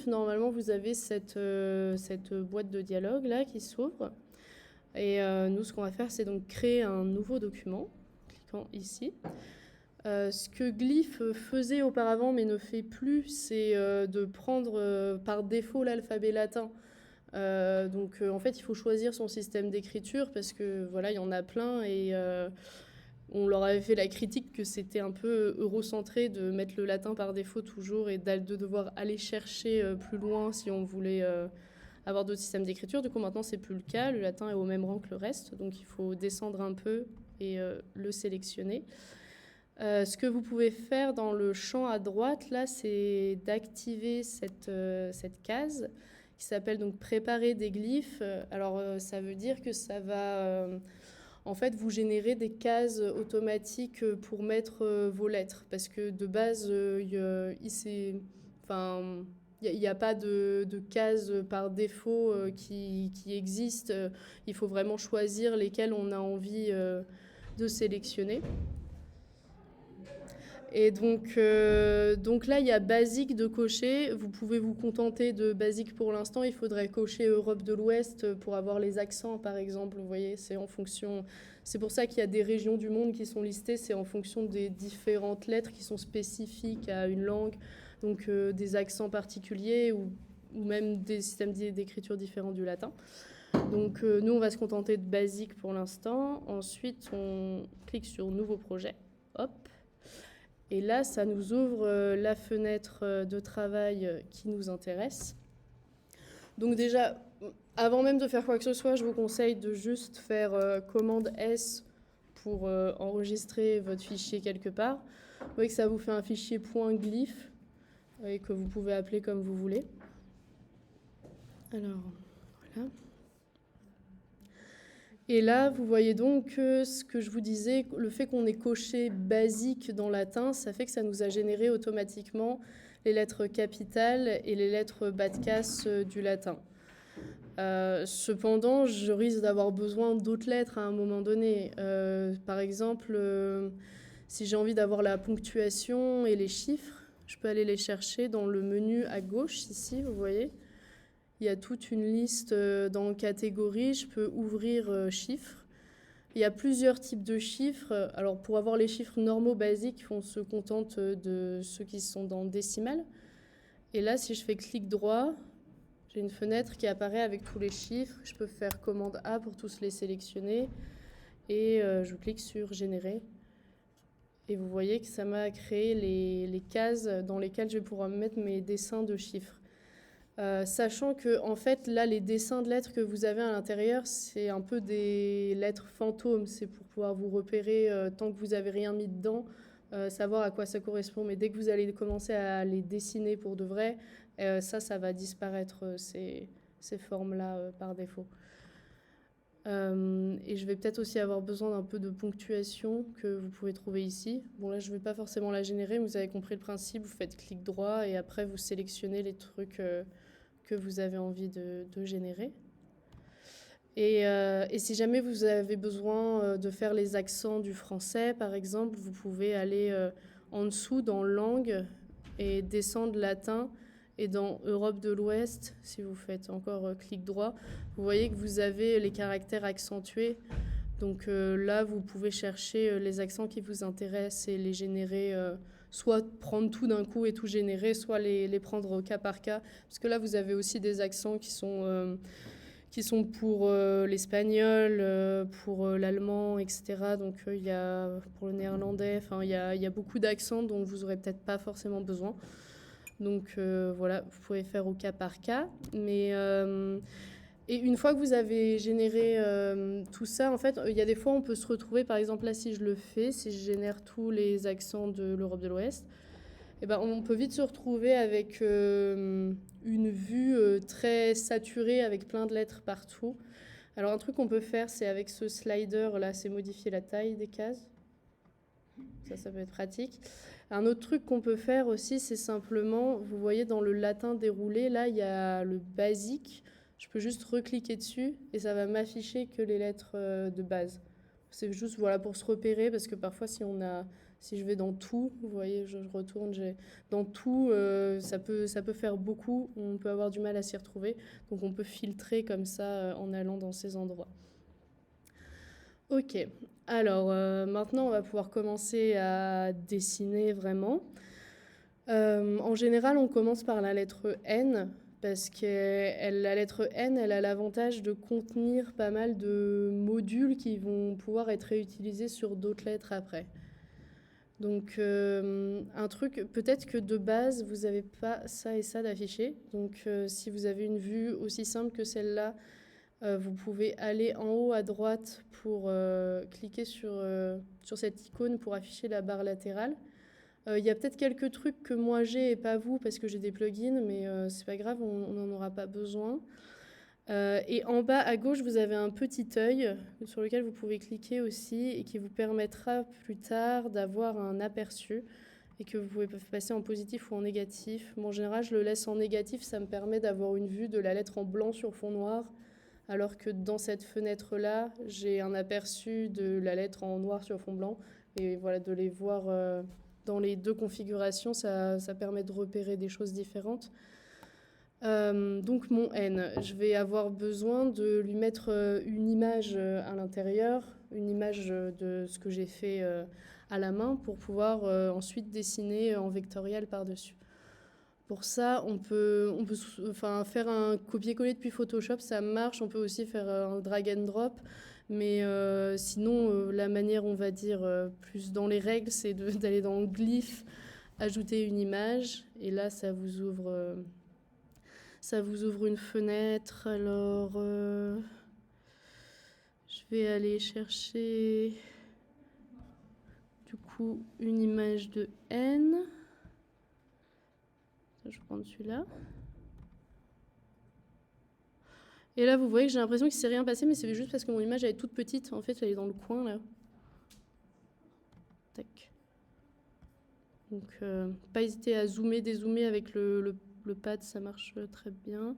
glyphes, normalement, vous avez cette boîte de dialogue là qui s'ouvre. Et nous, ce qu'on va faire, c'est donc créer un nouveau document, en cliquant ici. Ce que Glyph faisait auparavant, mais ne fait plus, c'est de prendre par défaut l'alphabet latin. Donc, en fait, il faut choisir son système d'écriture parce que voilà, il y en a plein et on leur avait fait la critique que c'était un peu eurocentré de mettre le latin par défaut toujours et de devoir aller chercher plus loin si on voulait avoir d'autres systèmes d'écriture. Du coup, maintenant, c'est plus le cas. Le latin est au même rang que le reste, donc il faut descendre un peu et le sélectionner. Ce que vous pouvez faire dans le champ à droite, là, c'est d'activer cette case qui s'appelle donc préparer des glyphes. Alors, ça veut dire que ça va en fait vous générer des cases automatiques pour mettre vos lettres. Parce que de base, il n'y a pas de cases par défaut qui existent. Il faut vraiment choisir lesquelles on a envie de sélectionner. Et donc là, il y a basique de cocher. Vous pouvez vous contenter de basique pour l'instant. Il faudrait cocher Europe de l'Ouest pour avoir les accents, par exemple. Vous voyez, c'est en fonction. C'est pour ça qu'il y a des régions du monde qui sont listées. C'est en fonction des différentes lettres qui sont spécifiques à une langue. Donc des accents particuliers ou même des systèmes d'écriture différents du latin. Donc nous, on va se contenter de basique pour l'instant. Ensuite, on clique sur Nouveau projet. Hop. Et là, ça nous ouvre la fenêtre de travail qui nous intéresse. Donc déjà, avant même de faire quoi que ce soit, je vous conseille de juste faire commande S pour enregistrer votre fichier quelque part. Vous voyez que ça vous fait un fichier .glyph et que vous pouvez appeler comme vous voulez. Alors, voilà. Et là, vous voyez donc ce que je vous disais, le fait qu'on ait coché basique dans latin, ça fait que ça nous a généré automatiquement les lettres capitales et les lettres bas de casse du latin. Cependant, je risque d'avoir besoin d'autres lettres à un moment donné. Par exemple, si j'ai envie d'avoir la ponctuation et les chiffres, je peux aller les chercher dans le menu à gauche, ici, vous voyez. Il y a toute une liste dans catégorie. Je peux ouvrir chiffres. Il y a plusieurs types de chiffres. Alors, pour avoir les chiffres normaux basiques, on se contente de ceux qui sont dans décimales. Et là, si je fais clic droit, j'ai une fenêtre qui apparaît avec tous les chiffres. Je peux faire commande A pour tous les sélectionner. Et je clique sur générer. Et vous voyez que ça m'a créé les cases dans lesquelles je vais pouvoir mettre mes dessins de chiffres. Sachant que en fait là les dessins de lettres que vous avez à l'intérieur c'est un peu des lettres fantômes, c'est pour pouvoir vous repérer tant que vous avez rien mis dedans, savoir à quoi ça correspond, mais dès que vous allez commencer à les dessiner pour de vrai, ça va disparaître ces formes là par défaut. Et je vais peut-être aussi avoir besoin d'un peu de ponctuation que vous pouvez trouver ici. Bon là je ne vais pas forcément la générer, mais vous avez compris le principe, vous faites clic droit et après vous sélectionnez les trucs que vous avez envie de générer. Et si jamais vous avez besoin de faire les accents du français, par exemple, vous pouvez aller en dessous dans langue et descendre latin. Et dans Europe de l'Ouest, si vous faites encore clic droit, vous voyez que vous avez les caractères accentués. Donc là, vous pouvez chercher les accents qui vous intéressent et les générer, soit prendre tout d'un coup et tout générer, soit les prendre au cas par cas. Parce que là, vous avez aussi des accents qui sont pour l'espagnol, pour l'allemand, etc. Donc il y a pour le néerlandais, enfin il y a beaucoup d'accents dont vous n'aurez peut-être pas forcément besoin. Donc voilà, vous pouvez faire au cas par cas. Mais et une fois que vous avez généré tout ça, en fait, il y a des fois on peut se retrouver, par exemple là si je le fais, si je génère tous les accents de l'Europe de l'Ouest, eh ben, on peut vite se retrouver avec une vue très saturée avec plein de lettres partout. Alors un truc qu'on peut faire, c'est avec ce slider là, c'est modifier la taille des cases. Ça peut être pratique. Un autre truc qu'on peut faire aussi, c'est simplement, vous voyez dans le latin déroulé, là il y a le basique. Je peux juste recliquer dessus et ça va m'afficher que les lettres de base. C'est juste voilà, pour se repérer parce que parfois si Si je vais dans tout, vous voyez, je retourne, dans tout, ça peut faire beaucoup, on peut avoir du mal à s'y retrouver, donc on peut filtrer comme ça en allant dans ces endroits. Ok, alors maintenant on va pouvoir commencer à dessiner vraiment. En général, on commence par la lettre N, parce que la lettre N, elle a l'avantage de contenir pas mal de modules qui vont pouvoir être réutilisés sur d'autres lettres après. Donc un truc, peut-être que de base, vous n'avez pas ça et ça d'affiché. Donc si vous avez une vue aussi simple que celle-là, vous pouvez aller en haut à droite pour cliquer sur cette icône pour afficher la barre latérale. Il y a peut-être quelques trucs que moi j'ai et pas vous parce que j'ai des plugins, mais c'est pas grave, on n'en aura pas besoin. Et en bas à gauche, vous avez un petit œil sur lequel vous pouvez cliquer aussi et qui vous permettra plus tard d'avoir un aperçu et que vous pouvez passer en positif ou en négatif. Bon, en général, je le laisse en négatif, ça me permet d'avoir une vue de la lettre en blanc sur fond noir, alors que dans cette fenêtre-là, j'ai un aperçu de la lettre en noir sur fond blanc. Et voilà, de les voir dans les deux configurations, ça permet de repérer des choses différentes. Donc mon N, je vais avoir besoin de lui mettre une image à l'intérieur, une image de ce que j'ai fait à la main pour pouvoir ensuite dessiner en vectoriel par-dessus. Pour ça, on peut faire un copier-coller depuis Photoshop, ça marche. On peut aussi faire un drag and drop. Mais sinon, la manière, on va dire, plus dans les règles, c'est d'aller dans glyph, ajouter une image. Et là, ça vous ouvre une fenêtre. Alors, je vais aller chercher, du coup, une image de N. Je vais prendre celui-là. Et là, vous voyez que j'ai l'impression qu'il ne s'est rien passé, mais c'est juste parce que mon image elle est toute petite. En fait, elle est dans le coin, là. Tac. Donc, pas hésiter à zoomer, dézoomer avec le pad, ça marche très bien.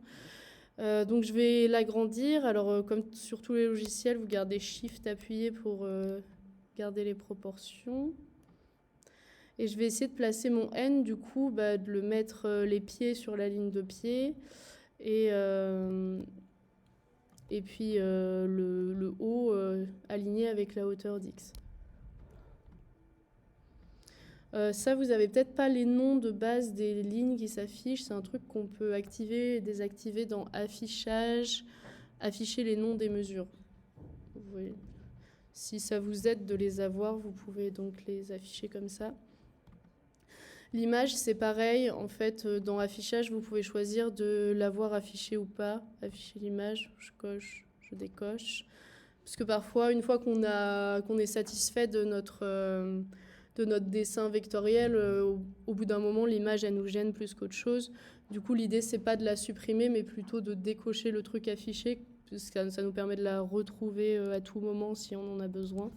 Donc, je vais l'agrandir. Alors, comme sur tous les logiciels, vous gardez Shift appuyé pour garder les proportions. Et je vais essayer de placer mon N, du coup, de le mettre les pieds sur la ligne de pied. Et puis le haut aligné avec la hauteur d'X. Ça, vous n'avez peut-être pas les noms de base des lignes qui s'affichent. C'est un truc qu'on peut activer et désactiver dans Affichage, afficher les noms des mesures. Vous voyez. Si ça vous aide de les avoir, vous pouvez donc les afficher comme ça. L'image, c'est pareil. En fait, dans Affichage, vous pouvez choisir de l'avoir affichée ou pas. Afficher l'image, je coche, je décoche. Parce que parfois, une fois qu'on est satisfait de notre dessin vectoriel, au bout d'un moment, l'image, elle nous gêne plus qu'autre chose. Du coup, l'idée, c'est pas de la supprimer, mais plutôt de décocher le truc affiché, parce que ça nous permet de la retrouver à tout moment si on en a besoin.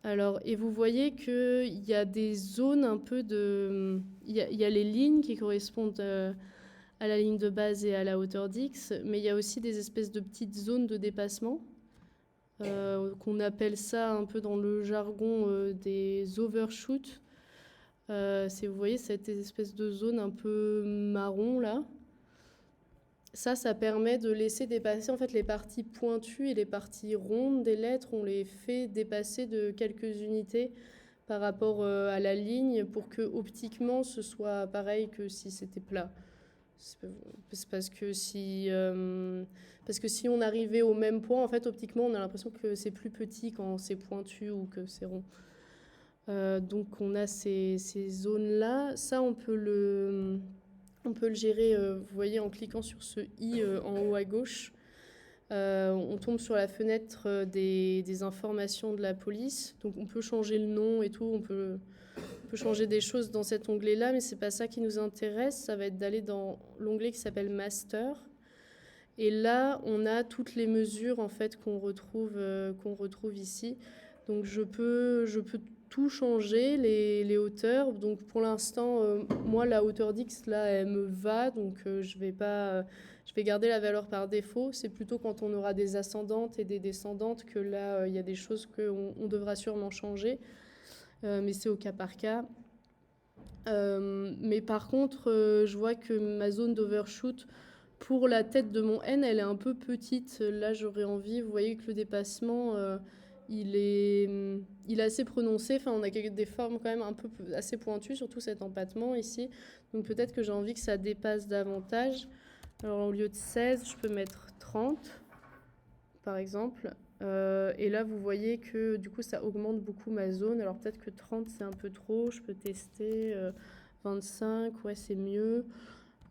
Alors, et vous voyez qu'il y a des zones un peu de... Il y a les lignes qui correspondent à la ligne de base et à la hauteur d'X, mais il y a aussi des espèces de petites zones de dépassement, qu'on appelle ça un peu dans le jargon des overshoots. Vous voyez cette espèce de zone un peu marron là. Ça permet de laisser dépasser en fait les parties pointues et les parties rondes des lettres. On les fait dépasser de quelques unités par rapport à la ligne pour que optiquement ce soit pareil que si c'était plat. C'est parce que si on arrivait au même point, en fait optiquement on a l'impression que c'est plus petit quand c'est pointu ou que c'est rond. Donc on a ces zones-là. Ça on peut le gérer, vous voyez, en cliquant sur ce i en haut à gauche. On tombe sur la fenêtre des informations de la police. Donc on peut changer le nom et tout, on peut changer des choses dans cet onglet-là, mais c'est pas ça qui nous intéresse. Ça va être d'aller dans l'onglet qui s'appelle Master. Et là, on a toutes les mesures en fait qu'on retrouve ici. Donc je peux tout changer, les hauteurs. Donc pour l'instant, moi la hauteur d'X là, elle me va. Donc je vais garder la valeur par défaut. C'est plutôt quand on aura des ascendantes et des descendantes que là, il y a des choses qu'on devra sûrement changer. mais c'est au cas par cas. Mais par contre, je vois que ma zone d'overshoot pour la tête de mon N, elle est un peu petite. Là, j'aurais envie, vous voyez que le dépassement, il est, il est assez prononcé. Enfin, on a des formes quand même un peu assez pointues, surtout cet empattement ici. Donc peut-être que j'ai envie que ça dépasse davantage. Alors au lieu de 16, je peux mettre 30, par exemple. Et là, vous voyez que du coup, ça augmente beaucoup ma zone. Alors peut-être que 30, c'est un peu trop. Je peux tester 25, ouais, c'est mieux.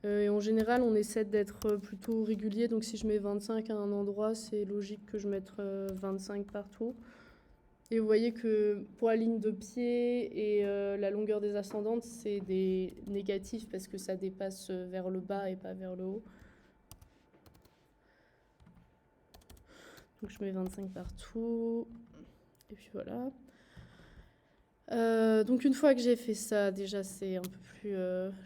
Et en général, on essaie d'être plutôt régulier. Donc si je mets 25 à un endroit, c'est logique que je mette 25 partout. Et vous voyez que pour la ligne de pied et la longueur des ascendantes, c'est des négatifs parce que ça dépasse vers le bas et pas vers le haut. Donc je mets 25 partout. Et puis voilà. Donc une fois que j'ai fait ça, déjà c'est un peu plus,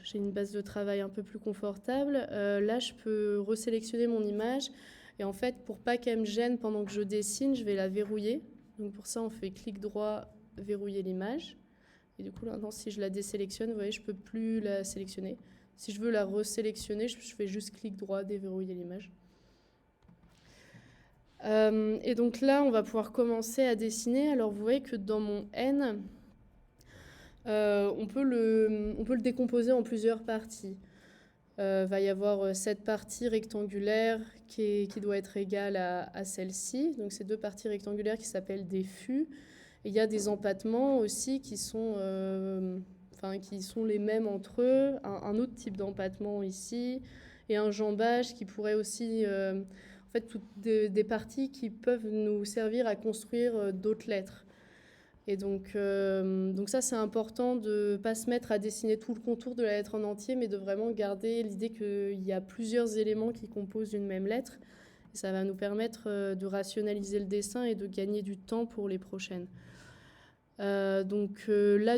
j'ai une base de travail un peu plus confortable. Là, je peux resélectionner mon image. Et en fait, pour pas qu'elle me gêne pendant que je dessine, je vais la verrouiller. Donc pour ça, on fait clic droit, verrouiller l'image. Et du coup, maintenant, si je la désélectionne, vous voyez, je peux plus la sélectionner. Si je veux la resélectionner, je fais juste clic droit, déverrouiller l'image. Et donc là, on va pouvoir commencer à dessiner. Alors vous voyez que dans mon N, on peut le décomposer en plusieurs parties. Va y avoir cette partie rectangulaire qui doit être égale à celle-ci. Donc ces deux parties rectangulaires qui s'appellent des fûts. Et il y a des empattements aussi qui sont les mêmes entre eux. Un autre type d'empattement ici. Et un jambage qui pourrait aussi... en fait, toutes des parties qui peuvent nous servir à construire d'autres lettres. Et donc ça, c'est important de ne pas se mettre à dessiner tout le contour de la lettre en entier, mais de vraiment garder l'idée qu'il y a plusieurs éléments qui composent une même lettre. Et ça va nous permettre de rationaliser le dessin et de gagner du temps pour les prochaines. Là,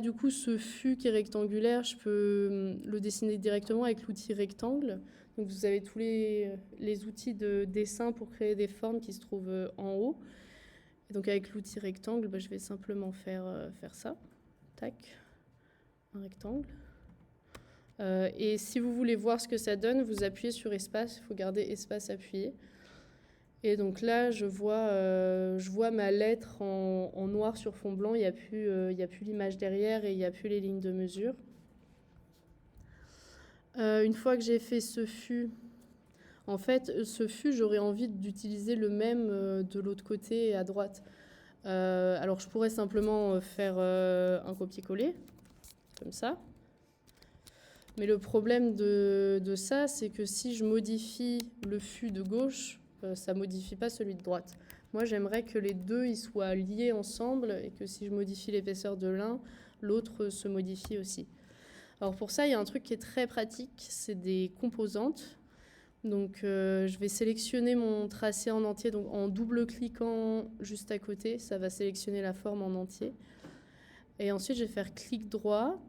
du coup, ce fût qui est rectangulaire, je peux le dessiner directement avec l'outil rectangle. Donc vous avez tous les outils de dessin pour créer des formes qui se trouvent en haut. Et donc avec l'outil rectangle, je vais simplement faire ça. Tac, un rectangle. Et si vous voulez voir ce que ça donne, vous appuyez sur espace. Il faut garder espace appuyé. Et donc là, je vois ma lettre en noir sur fond blanc. Il n'y a plus l'image derrière et il n'y a plus les lignes de mesure. Une fois que j'ai fait ce fût, en fait, ce fût, j'aurais envie d'utiliser le même de l'autre côté et à droite. Alors, je pourrais simplement faire un copier-coller, comme ça. Mais le problème de ça, c'est que si je modifie le fût de gauche, ça ne modifie pas celui de droite. Moi, j'aimerais que les deux ils soient liés ensemble et que si je modifie l'épaisseur de l'un, l'autre se modifie aussi. Alors pour ça, il y a un truc qui est très pratique, c'est des composantes. Donc je vais sélectionner mon tracé en entier, donc en double-cliquant juste à côté, ça va sélectionner la forme en entier. Et ensuite, je vais faire clic droit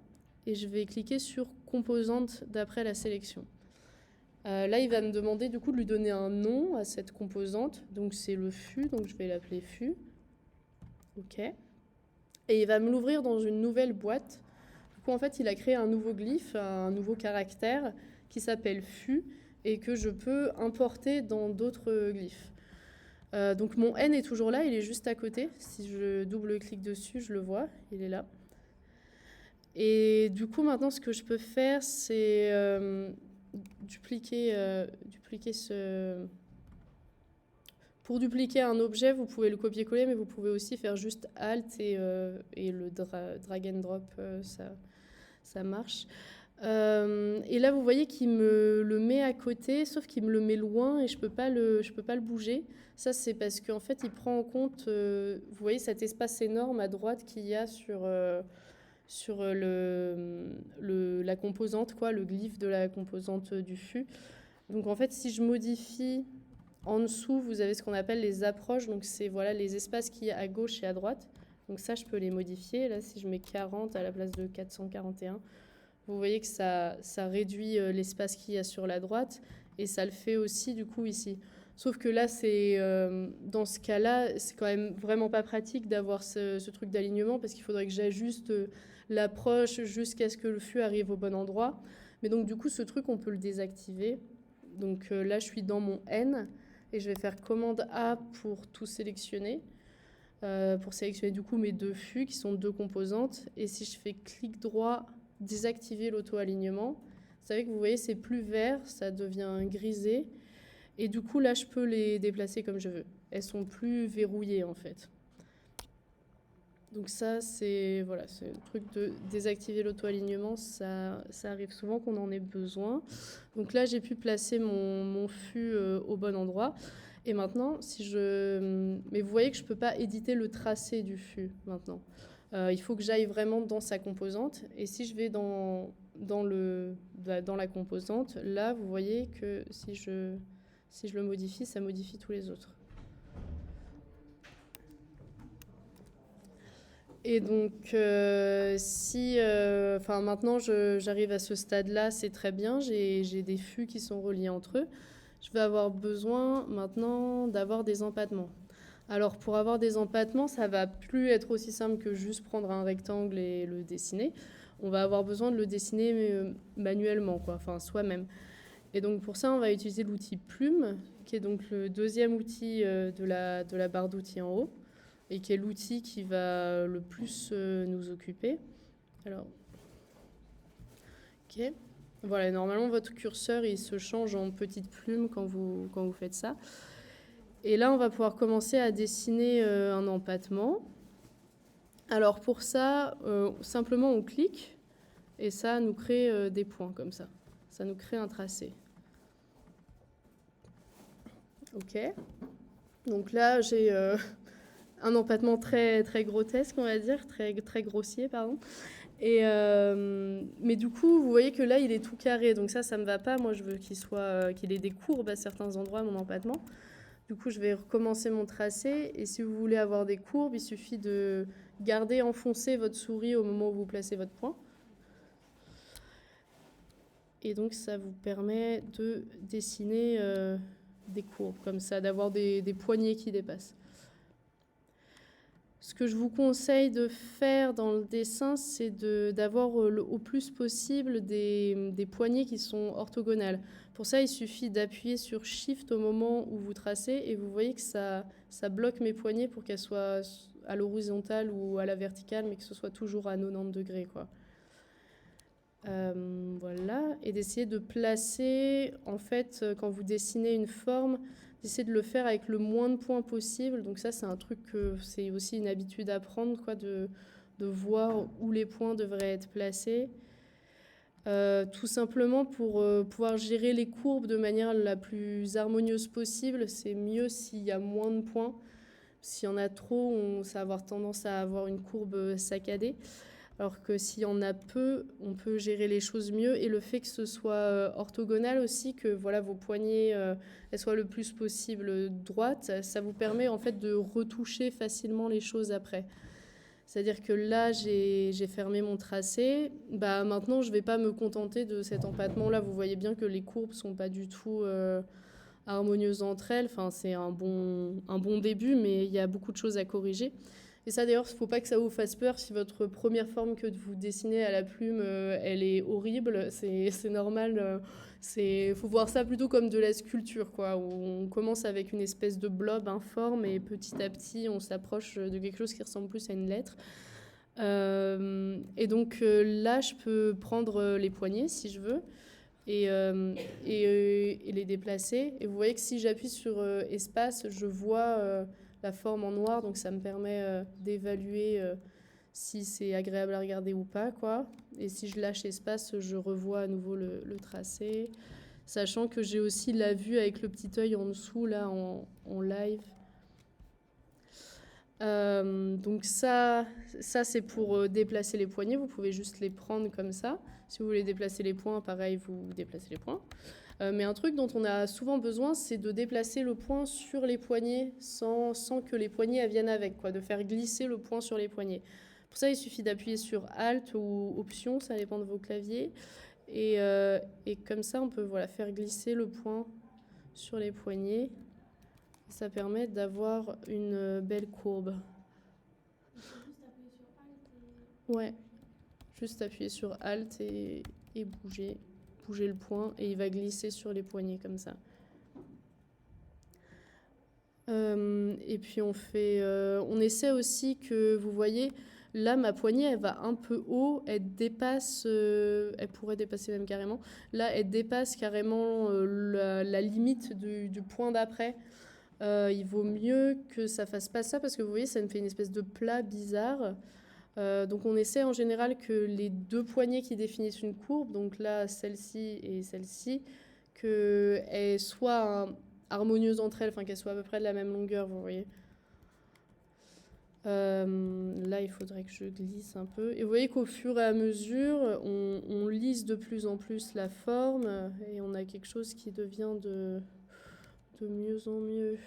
et je vais cliquer sur composante d'après la sélection. Là, il va me demander du coup de lui donner un nom à cette composante. Donc c'est le fût, donc je vais l'appeler fût. OK. Et il va me l'ouvrir dans une nouvelle boîte. Du coup, en fait, il a créé un nouveau glyphe, un nouveau caractère qui s'appelle fût et que je peux importer dans d'autres glyphes. Donc mon N est toujours là, il est juste à côté. Si je double-clique dessus, je le vois, il est là. Et du coup, maintenant, ce que je peux faire, c'est dupliquer ce... Pour dupliquer un objet, vous pouvez le copier-coller, mais vous pouvez aussi faire juste Alt et le drag and drop, ça marche. Et là, vous voyez qu'il me le met à côté, sauf qu'il me le met loin et je peux pas le bouger. Ça, c'est parce qu'en fait, il prend en compte, vous voyez cet espace énorme à droite qu'il y a sur la composante, quoi, le glyphe de la composante du fût. Donc en fait, si je modifie en dessous, vous avez ce qu'on appelle les approches. Donc c'est les espaces qu'il y a à gauche et à droite. Donc ça, je peux les modifier. Là, si je mets 40 à la place de 441, vous voyez que ça réduit l'espace qu'il y a sur la droite et ça le fait aussi du coup ici. Sauf que là, dans ce cas-là, c'est quand même vraiment pas pratique d'avoir ce truc d'alignement parce qu'il faudrait que j'ajuste l'approche jusqu'à ce que le fût arrive au bon endroit. Mais donc du coup, ce truc, on peut le désactiver. Donc là, je suis dans mon N et je vais faire commande A pour tout sélectionner. Pour sélectionner du coup mes deux fûts qui sont deux composantes. Et si je fais clic droit, désactiver l'auto-alignement, vous savez que vous voyez, c'est plus vert, ça devient grisé. Et du coup, là, je peux les déplacer comme je veux. Elles sont plus verrouillées, en fait. Donc ça, c'est le truc de désactiver l'auto-alignement. Ça arrive souvent qu'on en ait besoin. Donc là, j'ai pu placer mon fût au bon endroit. Et maintenant, mais vous voyez que je ne peux pas éditer le tracé du fût, maintenant. Il faut que j'aille vraiment dans sa composante. Et si je vais dans la composante, là, vous voyez que si je le modifie, ça modifie tous les autres. Et donc, maintenant j'arrive à ce stade-là, c'est très bien, j'ai des fûts qui sont reliés entre eux. Je vais avoir besoin maintenant d'avoir des empattements. Alors, pour avoir des empattements, ça va plus être aussi simple que juste prendre un rectangle et le dessiner. On va avoir besoin de le dessiner manuellement, enfin soi-même. Et donc pour ça, on va utiliser l'outil Plume, qui est donc le deuxième outil de la barre d'outils en haut, et qui est l'outil qui va le plus nous occuper. Alors, ok. Voilà, normalement votre curseur il se change en petite plume quand vous faites ça. Et là, on va pouvoir commencer à dessiner un empattement. Alors pour ça, simplement on clique, et ça nous crée des points comme ça. Ça nous crée un tracé. Ok. Donc là, j'ai un empattement très, très grotesque, on va dire, très, très grossier, pardon. Mais du coup, vous voyez que là, il est tout carré. Donc ça me va pas. Moi, je veux qu'il ait des courbes à certains endroits, mon empattement. Du coup, je vais recommencer mon tracé. Et si vous voulez avoir des courbes, il suffit de garder enfoncé votre souris au moment où vous placez votre point. Et donc, ça vous permet de dessiner des courbes comme ça, d'avoir des poignées qui dépassent. Ce que je vous conseille de faire dans le dessin, c'est d'avoir au plus possible des poignées qui sont orthogonales. Pour ça, il suffit d'appuyer sur Shift au moment où vous tracez et vous voyez que ça bloque mes poignées pour qu'elles soient à l'horizontale ou à la verticale, mais que ce soit toujours à 90 degrés, quoi. Voilà, et d'essayer de placer, en fait, quand vous dessinez une forme, d'essayer de le faire avec le moins de points possible. Donc ça, c'est un truc que c'est aussi une habitude à prendre, quoi, de voir où les points devraient être placés. Tout simplement pour pouvoir gérer les courbes de manière la plus harmonieuse possible, c'est mieux s'il y a moins de points. S'il y en a trop, ça va avoir tendance à avoir une courbe saccadée. Alors que s'il y en a peu, on peut gérer les choses mieux. Et le fait que ce soit orthogonal aussi, que voilà, vos poignées elles soient le plus possible droites, ça vous permet en fait de retoucher facilement les choses après. C'est-à-dire que là, j'ai fermé mon tracé. Maintenant, je ne vais pas me contenter de cet empattement-là. Vous voyez bien que les courbes ne sont pas du tout harmonieuses entre elles. Enfin, c'est un bon début, mais il y a beaucoup de choses à corriger. Et ça, d'ailleurs, il ne faut pas que ça vous fasse peur si votre première forme que vous dessinez à la plume, elle est horrible. C'est normal. Faut voir ça plutôt comme de la sculpture, quoi, où on commence avec une espèce de blob informe et petit à petit, on s'approche de quelque chose qui ressemble plus à une lettre. Et donc là, je peux prendre les poignets si je veux et les déplacer. Et vous voyez que si j'appuie sur espace, je vois la forme en noir, donc ça me permet d'évaluer si c'est agréable à regarder ou pas, quoi. Et si je lâche espace, je revois à nouveau le tracé, sachant que j'ai aussi la vue avec le petit œil en dessous, là, en live. Donc ça c'est pour déplacer les poignets, vous pouvez juste les prendre comme ça. Si vous voulez déplacer les points, pareil, vous déplacez les points. Mais un truc dont on a souvent besoin, c'est de déplacer le point sur les poignets sans que les poignets viennent avec, quoi, de faire glisser le point sur les poignets. Pour ça, il suffit d'appuyer sur Alt ou Option, ça dépend de vos claviers. Et comme ça, on peut faire glisser le point sur les poignets. ça permet d'avoir une belle courbe. Ouais, juste appuyer sur Alt et bouger le point et il va glisser sur les poignets comme ça. Et puis on essaie aussi que, vous voyez, là ma poignée elle va un peu haut, elle dépasse, elle pourrait dépasser même carrément. Là elle dépasse carrément la limite du point d'après. Il vaut mieux que ça fasse pas ça parce que vous voyez ça me fait une espèce de plat bizarre. Donc on essaie en général que les deux poignées qui définissent une courbe, donc là celle-ci et celle-ci, qu'elles soient harmonieuses entre elles, enfin qu'elles soient à peu près de la même longueur, vous voyez. Là il faudrait que je glisse un peu. Et vous voyez qu'au fur et à mesure, on lisse de plus en plus la forme et on a quelque chose qui devient de mieux en mieux.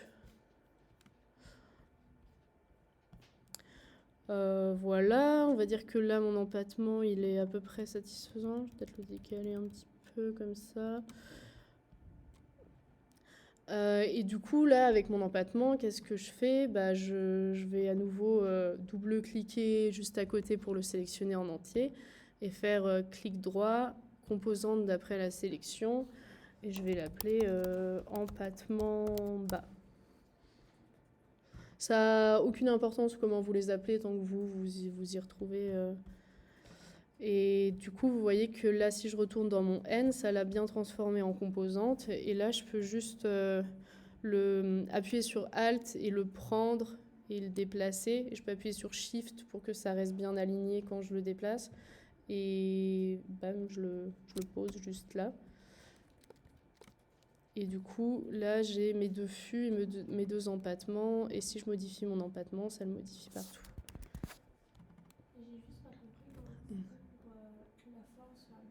Voilà, on va dire que là mon empattement il est à peu près satisfaisant. Je vais peut-être le décaler un petit peu comme ça. Et du coup là avec mon empattement, qu'est-ce que je fais? Je vais à nouveau double-cliquer juste à côté pour le sélectionner en entier et faire clic droit, composante d'après la sélection, et je vais l'appeler empattement bas. Ça n'a aucune importance comment vous les appelez tant que vous y retrouvez. Et du coup, vous voyez que là, si je retourne dans mon N, ça l'a bien transformé en composante. Et là, je peux juste appuyer sur Alt et le prendre et le déplacer. Et je peux appuyer sur Shift pour que ça reste bien aligné quand je le déplace. Et bam, je le pose juste là. Et du coup, là, j'ai mes deux fûts et mes deux empattements. Et si je modifie mon empattement, ça le modifie partout. J'ai juste pas compris pour que la forme soit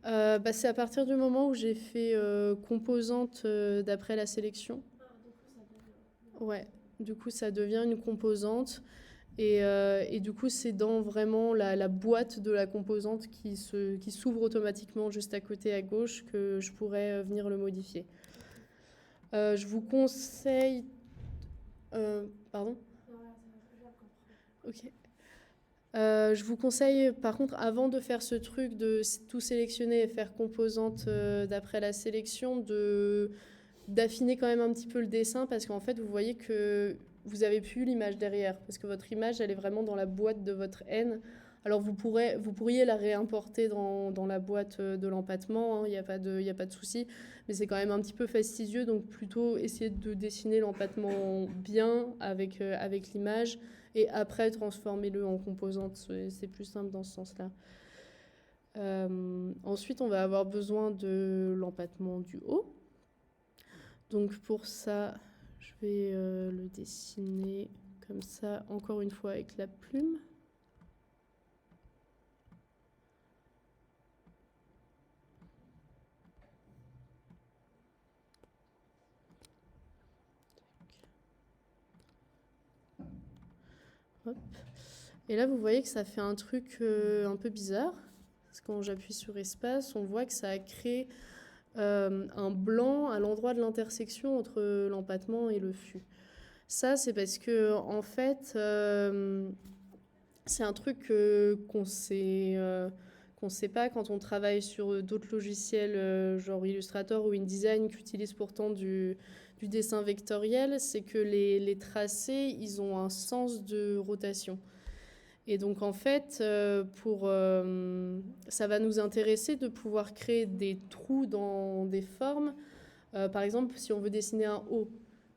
noire. C'est à partir du moment où j'ai fait composante d'après la sélection. Ah, du coup, ça devient... Ouais, du coup, ça devient une composante. Et du coup, c'est dans vraiment la boîte de la composante qui s'ouvre automatiquement juste à côté à gauche que je pourrais venir le modifier. Je vous conseille... pardon ? Non, là, je la comprends. Ok. Je vous conseille, par contre, avant de faire ce truc de tout sélectionner et faire composante d'après la sélection, d'affiner quand même un petit peu le dessin parce qu'en fait, vous voyez que vous avez plus l'image derrière parce que votre image, elle est vraiment dans la boîte de votre N. Alors, vous pourriez la réimporter dans la boîte de l'empattement, il n'y a pas de souci, mais c'est quand même un petit peu fastidieux, donc plutôt essayer de dessiner l'empattement bien avec l'image et après transformez-le en composante, c'est plus simple dans ce sens-là. Ensuite, on va avoir besoin de l'empattement du haut. Donc pour ça, je vais le dessiner comme ça, encore une fois avec la plume. Hop. Et là, vous voyez que ça fait un truc un peu bizarre. Parce que quand j'appuie sur espace, on voit que ça a créé un blanc à l'endroit de l'intersection entre l'empattement et le fût. Ça, c'est parce que, en fait, c'est un truc qu'on sait pas quand on travaille sur d'autres logiciels, genre Illustrator ou InDesign, qui utilisent pourtant du dessin vectoriel, c'est que les tracés, ils ont un sens de rotation. Et donc en fait, ça va nous intéresser de pouvoir créer des trous dans des formes. Par exemple, si on veut dessiner un O.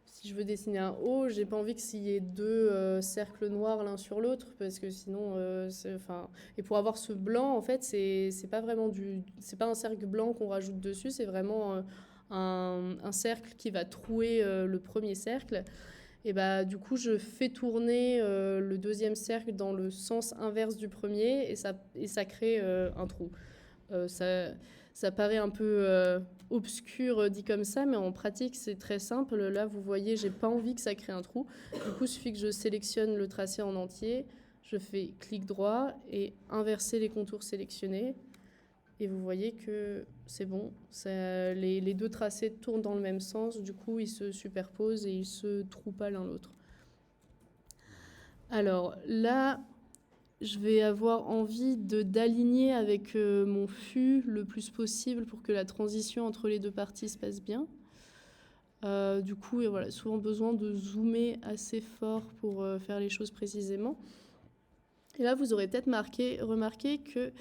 Si je veux dessiner un O, j'ai pas envie qu'il y ait deux cercles noirs l'un sur l'autre parce que sinon, et pour avoir ce blanc, en fait, c'est pas vraiment c'est pas un cercle blanc qu'on rajoute dessus, c'est vraiment un cercle qui va trouer le premier cercle. Et du coup, je fais tourner le deuxième cercle dans le sens inverse du premier et ça crée un trou. Ça paraît un peu obscur dit comme ça, mais en pratique, c'est très simple. Là, vous voyez, j'ai pas envie que ça crée un trou. Du coup, il suffit que je sélectionne le tracé en entier. Je fais clic droit et inverser les contours sélectionnés. Et vous voyez que c'est bon, les deux tracés tournent dans le même sens, du coup ils se superposent et ils se trouent pas l'un l'autre. Alors là, je vais avoir envie d'aligner avec mon fût le plus possible pour que la transition entre les deux parties se passe bien. Du coup, et voilà, souvent besoin de zoomer assez fort pour faire les choses précisément. Et là, vous aurez peut-être remarqué que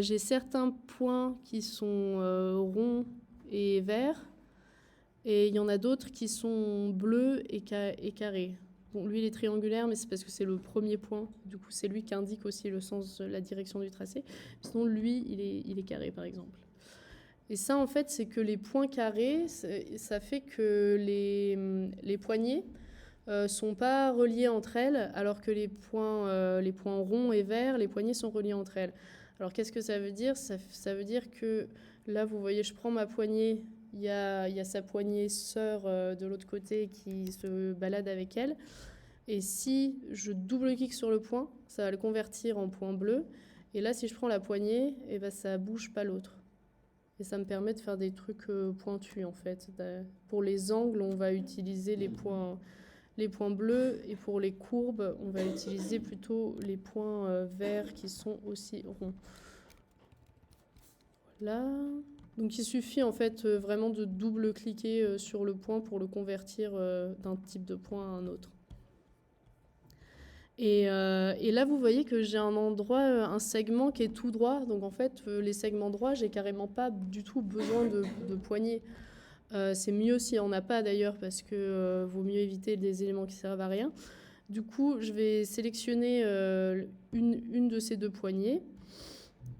j'ai certains points qui sont ronds et verts, et il y en a d'autres qui sont bleus et carrés. Bon, lui, il est triangulaire, mais c'est parce que c'est le premier point. Du coup, c'est lui qui indique aussi le sens, la direction du tracé. Sinon, lui, il est carré, par exemple. Et ça, en fait, c'est que les points carrés, ça fait que les poignées sont pas reliées entre elles, alors que les points ronds et verts, les poignées sont reliées entre elles. Alors, qu'est-ce que ça veut dire ? Ça veut dire que là, vous voyez, je prends ma poignée, il y a sa poignée sœur de l'autre côté qui se balade avec elle. Et si je double-clique sur le point, ça va le convertir en point bleu. Et là, si je prends la poignée, eh ben, ça bouge pas l'autre. Et ça me permet de faire des trucs pointus, en fait. Pour les angles, on va utiliser les points bleus, et pour les courbes, on va utiliser plutôt les points verts qui sont aussi ronds. Voilà. Donc il suffit en fait vraiment de double-cliquer sur le point pour le convertir d'un type de point à un autre. Et là, vous voyez que j'ai un endroit, un segment qui est tout droit. Donc en fait, les segments droits, j'ai carrément pas du tout besoin de poignées. C'est mieux s'il n'y en a pas d'ailleurs, parce que vaut mieux éviter des éléments qui servent à rien. Du coup, je vais sélectionner une de ces deux poignées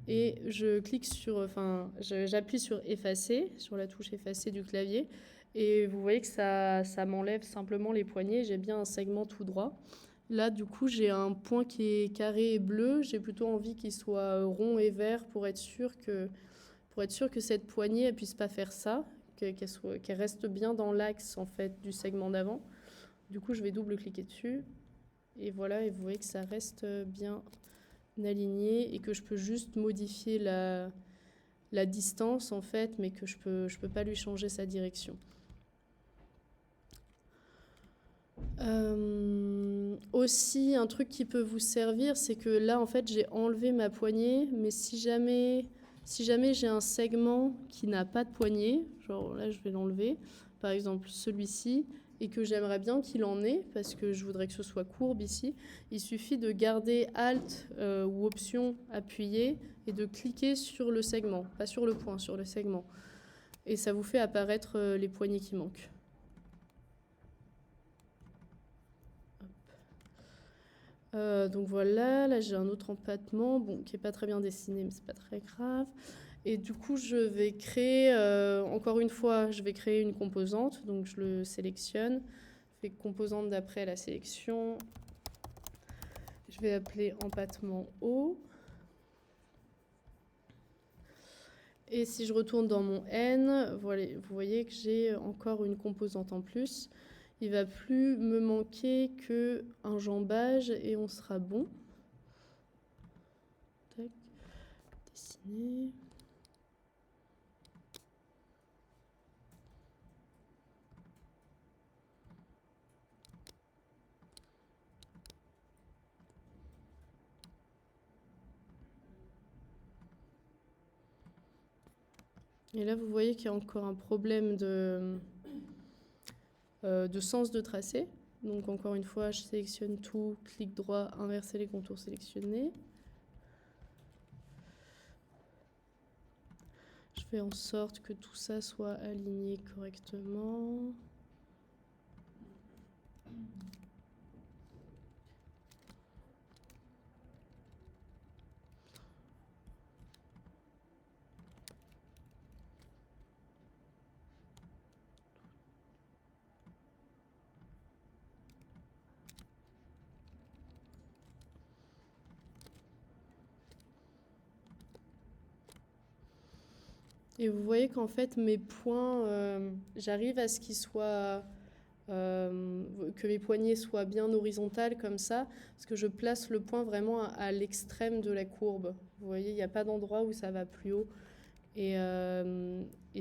et je clique j'appuie sur effacer, sur la touche effacer du clavier, et vous voyez que ça m'enlève simplement les poignées. J'ai bien un segment tout droit. Là, du coup, j'ai un point qui est carré et bleu. J'ai plutôt envie qu'il soit rond et vert pour être sûr que cette poignée ne puisse pas faire ça, qu'elle reste bien dans l'axe en fait du segment d'avant. Du coup, je vais double-cliquer dessus. Et voilà, et vous voyez que ça reste bien aligné et que je peux juste modifier la distance en fait, mais que je peux pas lui changer sa direction. Aussi, un truc qui peut vous servir, c'est que là, en fait, j'ai enlevé ma poignée, mais si jamais j'ai un segment qui n'a pas de poignée, genre là, je vais l'enlever, par exemple celui-ci, et que j'aimerais bien qu'il en ait, parce que je voudrais que ce soit courbe ici, il suffit de garder Alt ou Option appuyé et de cliquer sur le segment, pas sur le point, sur le segment. Et ça vous fait apparaître les poignées qui manquent. Donc voilà, là j'ai un autre empattement, bon, qui n'est pas très bien dessiné, mais c'est pas très grave. Et du coup, je vais créer, encore une fois, je vais créer une composante, donc je le sélectionne, je fais composante d'après la sélection, je vais appeler empattement haut. Et si je retourne dans mon N, voilà, vous voyez que j'ai encore une composante en plus. Il ne va plus me manquer qu'un jambage et on sera bon. Tac, dessiner. Et là, vous voyez qu'il y a encore un problème de sens de tracé. Donc encore une fois, je sélectionne tout, clic droit, inverser les contours sélectionnés. Je fais en sorte que tout ça soit aligné correctement. Et vous voyez qu'en fait, mes points, j'arrive à ce qu'ils soient que mes poignées soient bien horizontales comme ça, parce que je place le point vraiment à l'extrême de la courbe. Vous voyez, il n'y a pas d'endroit où ça va plus haut. Et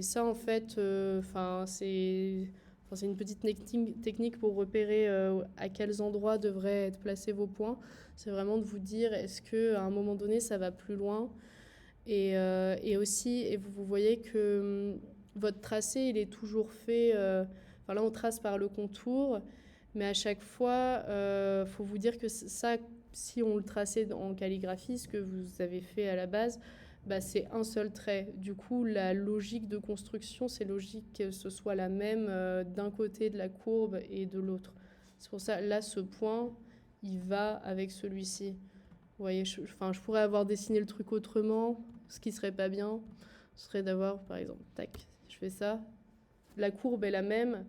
ça, en fait, c'est une petite technique pour repérer à quels endroits devraient être placés vos points. C'est vraiment de vous dire, est-ce qu'à un moment donné, ça va plus loin et aussi, et vous voyez que votre tracé, il est toujours fait... là, on trace par le contour, mais à chaque fois, faut vous dire que ça, si on le traçait en calligraphie, ce que vous avez fait à la base, bah, c'est un seul trait. Du coup, la logique de construction, c'est logique que ce soit la même d'un côté de la courbe et de l'autre. C'est pour ça, là, ce point, il va avec celui-ci. Vous voyez, je pourrais avoir dessiné le truc autrement. Ce qui serait pas bien, ce serait d'avoir, par exemple, tac, je fais ça. La courbe est la même,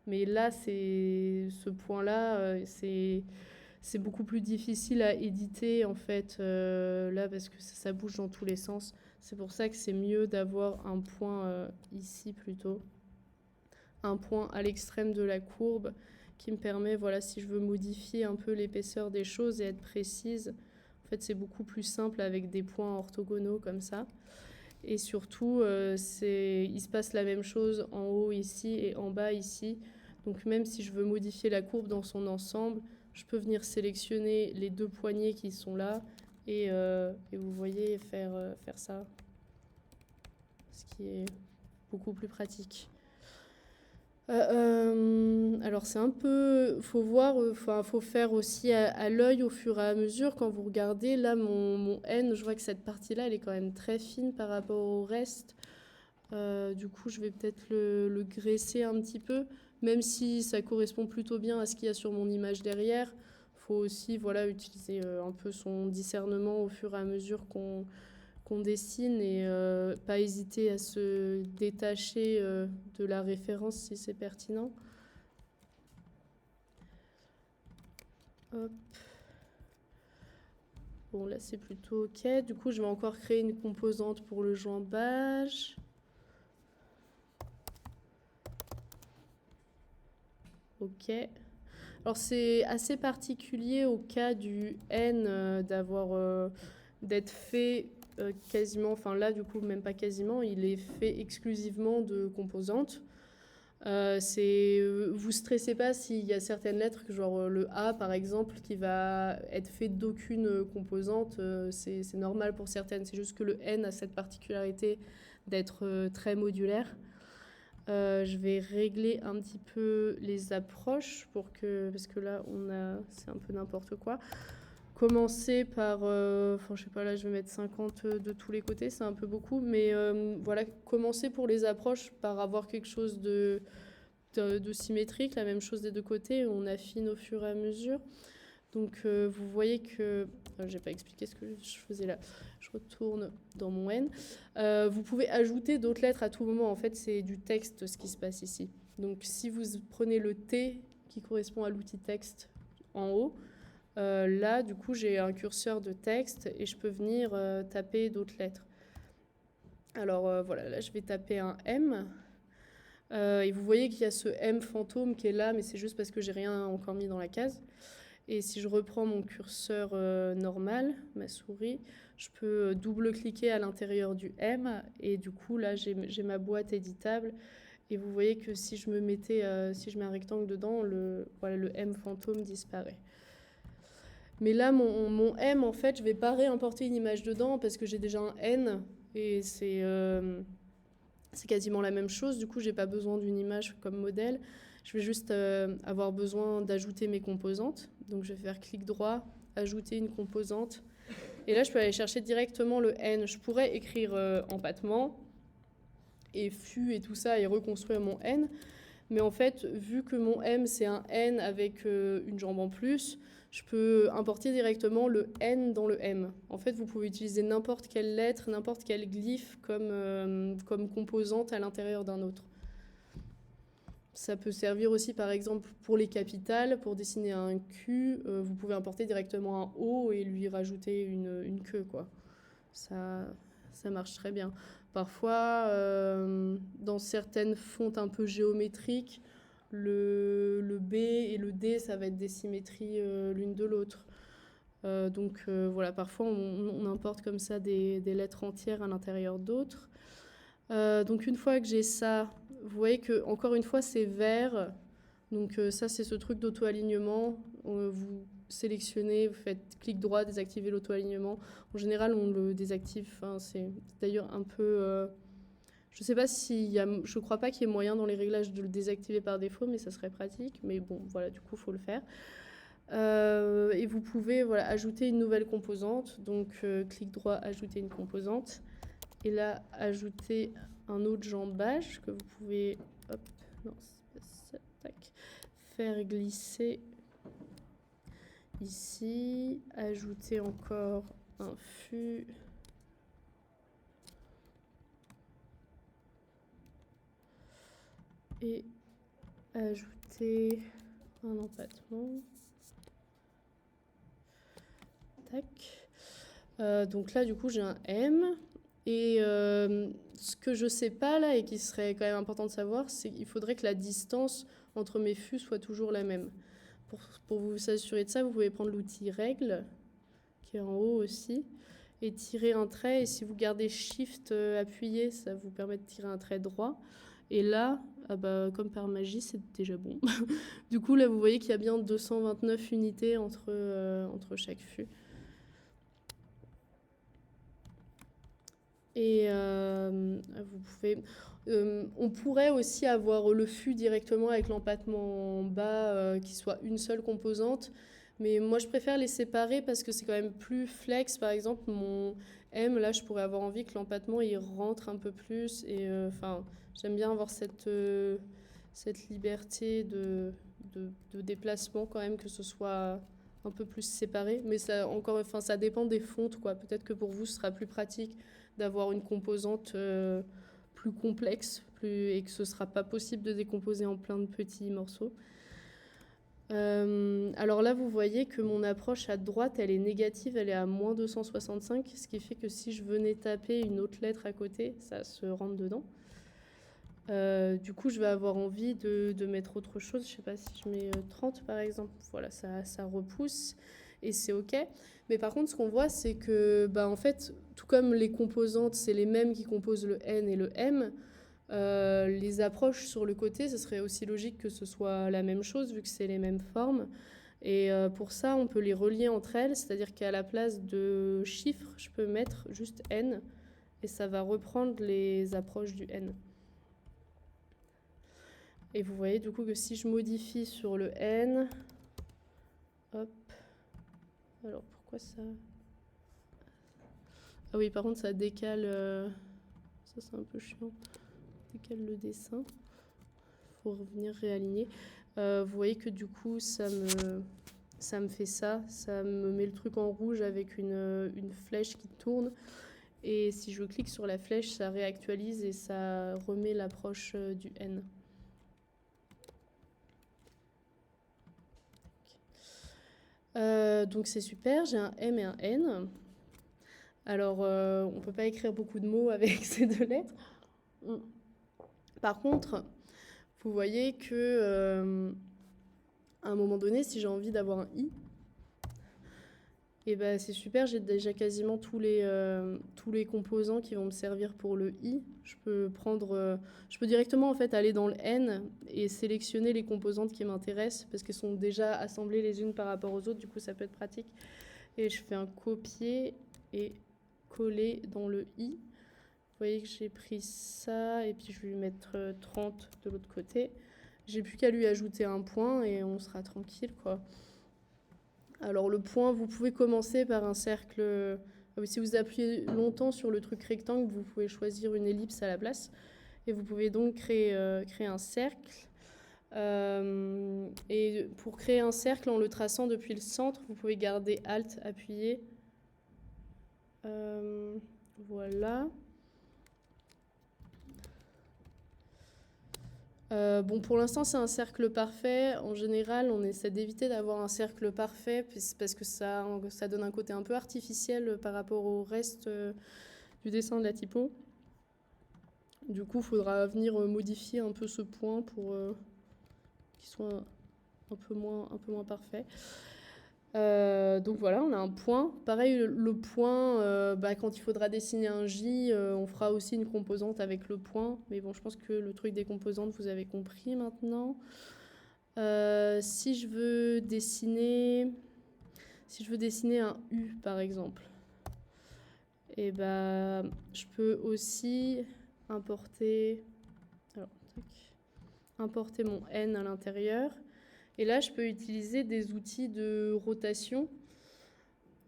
mais là, ce point-là, c'est beaucoup plus difficile à éditer, en fait, là, parce que ça bouge dans tous les sens. C'est pour ça que c'est mieux d'avoir un point ici, plutôt. Un point à l'extrême de la courbe qui me permet, voilà, si je veux modifier un peu l'épaisseur des choses et être précise, en fait, c'est beaucoup plus simple avec des points orthogonaux comme ça. Et surtout, il se passe la même chose en haut ici et en bas ici. Donc même si je veux modifier la courbe dans son ensemble, je peux venir sélectionner les deux poignées qui sont là et vous voyez faire ça, ce qui est beaucoup plus pratique. Alors c'est un peu, faut voir, faut faire aussi à l'œil au fur et à mesure quand vous regardez. Là, mon N, je vois que cette partie-là, elle est quand même très fine par rapport au reste. Du coup, je vais peut-être le graisser un petit peu, même si ça correspond plutôt bien à ce qu'il y a sur mon image derrière. Faut aussi, voilà, utiliser un peu son discernement au fur et à mesure qu'on dessine et pas hésiter à se détacher de la référence si c'est pertinent. Hop. Bon, là c'est plutôt ok. Du coup, je vais encore créer une composante pour le jambage. Ok. Alors c'est assez particulier au cas du N d'être fait quasiment, enfin là du coup même pas quasiment, il est fait exclusivement de composantes. Vous stressez pas s'il y a certaines lettres, genre le A par exemple, qui va être fait d'aucune composante, c'est normal pour certaines, c'est juste que le N a cette particularité d'être très modulaire. Je vais régler un petit peu les approches parce que là c'est un peu n'importe quoi. Commencer par, je sais pas, là je vais mettre 50 de tous les côtés, c'est un peu beaucoup, mais voilà, commencer pour les approches par avoir quelque chose de symétrique, la même chose des deux côtés, on affine au fur et à mesure. Donc vous voyez que, j'ai pas expliqué ce que je faisais là, je retourne dans mon N. Vous pouvez ajouter d'autres lettres à tout moment, en fait c'est du texte ce qui se passe ici. Donc si vous prenez le T qui correspond à l'outil texte en haut, là du coup j'ai un curseur de texte et je peux venir taper d'autres lettres. Alors voilà, là je vais taper un M. Et vous voyez qu'il y a ce M fantôme qui est là, mais c'est juste parce que j'ai rien encore mis dans la case. Et si je reprends mon curseur normal, ma souris, je peux double-cliquer à l'intérieur du M. Et du coup, là, j'ai ma boîte éditable. Et vous voyez que si je mets un rectangle dedans, le M fantôme disparaît. Mais là, mon M, en fait, je ne vais pas réimporter une image dedans parce que j'ai déjà un N. Et c'est quasiment la même chose. Du coup, je n'ai pas besoin d'une image comme modèle. Je vais juste avoir besoin d'ajouter mes composantes. Donc, je vais faire clic droit, ajouter une composante. Et là, je peux aller chercher directement le N. Je pourrais écrire empattement et fût et tout ça et reconstruire mon N. Mais en fait, vu que mon M, c'est un N avec une jambe en plus, je peux importer directement le N dans le M. En fait, vous pouvez utiliser n'importe quelle lettre, n'importe quel glyphe comme composante à l'intérieur d'un autre. Ça peut servir aussi, par exemple, pour les capitales. Pour dessiner un Q, vous pouvez importer directement un O et lui rajouter une queue, quoi. Ça marche très bien. Parfois, dans certaines fontes un peu géométriques, Le B et le D, ça va être des symétries l'une de l'autre. Donc voilà, parfois on importe comme ça des lettres entières à l'intérieur d'autres. Donc une fois que j'ai ça, vous voyez que encore une fois c'est vert. Donc ça c'est ce truc d'auto-alignement. Vous sélectionnez, vous faites clic droit, désactiver l'auto-alignement. En général on le désactive. Enfin, c'est d'ailleurs un peu... je sais pas je crois pas qu'il y ait moyen dans les réglages de le désactiver par défaut, mais ça serait pratique. Mais bon, voilà, du coup, il faut le faire. Et vous pouvez voilà, ajouter une nouvelle composante. Donc, clic droit, ajouter une composante. Et là, ajouter un autre jambage que vous pouvez hop, non, c'est pas ça, tac, faire glisser ici. Ajouter encore un fût. Et ajouter un empattement. Tac. Donc là, du coup, j'ai un M. Et ce que je sais pas là et qui serait quand même important de savoir, c'est qu'il faudrait que la distance entre mes fûts soit toujours la même. Pour vous assurer de ça, vous pouvez prendre l'outil règle, qui est en haut aussi, et tirer un trait. Et si vous gardez Shift appuyé, ça vous permet de tirer un trait droit. Et là, ah bah, comme par magie, c'est déjà bon. Du coup, là, vous voyez qu'il y a bien 229 unités entre chaque fût. Et vous pouvez... on pourrait aussi avoir le fût directement avec l'empattement en bas qui soit une seule composante. Mais moi, je préfère les séparer parce que c'est quand même plus flex. Par exemple, mon M, là, je pourrais avoir envie que l'empattement, il rentre un peu plus. Et enfin, j'aime bien avoir cette liberté de déplacement quand même, que ce soit un peu plus séparé. Mais ça, encore, enfin, ça dépend des fontes, quoi. Peut-être que pour vous, ce sera plus pratique d'avoir une composante plus complexe et que ce ne sera pas possible de décomposer en plein de petits morceaux. Alors là, vous voyez que mon approche à droite, elle est négative, elle est à moins 265, ce qui fait que si je venais taper une autre lettre à côté, ça se rentre dedans. Du coup, je vais avoir envie de mettre autre chose. Je ne sais pas si je mets 30 par exemple. Voilà, ça repousse et c'est OK. Mais par contre, ce qu'on voit, c'est que, bah, en fait, tout comme les composantes, c'est les mêmes qui composent le N et le M, les approches sur le côté, ce serait aussi logique que ce soit la même chose, vu que c'est les mêmes formes. Et pour ça, on peut les relier entre elles, c'est-à-dire qu'à la place de chiffres, je peux mettre juste N, et ça va reprendre les approches du N. Et vous voyez du coup que si je modifie sur le N, hop, alors pourquoi ça... Ah oui, par contre ça décale, ça c'est un peu chiant, décale le dessin, faut revenir réaligner. Vous voyez que du coup ça me fait ça me met le truc en rouge avec une flèche qui tourne. Et si je clique sur la flèche, ça réactualise et ça remet l'approche du N. Donc c'est super, j'ai un M et un N. Alors, on ne peut pas écrire beaucoup de mots avec ces deux lettres. Par contre, vous voyez que à un moment donné, si j'ai envie d'avoir un I, et ben c'est super, j'ai déjà quasiment tous les composants qui vont me servir pour le I. Je peux directement en fait aller dans le N et sélectionner les composantes qui m'intéressent parce qu'elles sont déjà assemblées les unes par rapport aux autres, du coup ça peut être pratique. Et je fais un copier et coller dans le I. Vous voyez que j'ai pris ça et puis je vais lui mettre 30 de l'autre côté. J'ai plus qu'à lui ajouter un point et on sera tranquille, quoi. Alors le point, vous pouvez commencer par un cercle. Si vous appuyez longtemps sur le truc rectangle, vous pouvez choisir une ellipse à la place. Et vous pouvez donc créer un cercle. Et pour créer un cercle, en le traçant depuis le centre, vous pouvez garder Alt appuyé. Voilà. Bon, pour l'instant, c'est un cercle parfait. En général, on essaie d'éviter d'avoir un cercle parfait parce que ça donne un côté un peu artificiel par rapport au reste du dessin de la typo. Du coup, il faudra venir modifier un peu ce point pour qui soit un peu moins parfait. Donc voilà, on a un point. Pareil, le point, quand il faudra dessiner un J, on fera aussi une composante avec le point. Mais bon, je pense que le truc des composantes, vous avez compris maintenant. Si je veux dessiner un U, par exemple, et je peux aussi importer, alors, importer mon N à l'intérieur. Et là, je peux utiliser des outils de rotation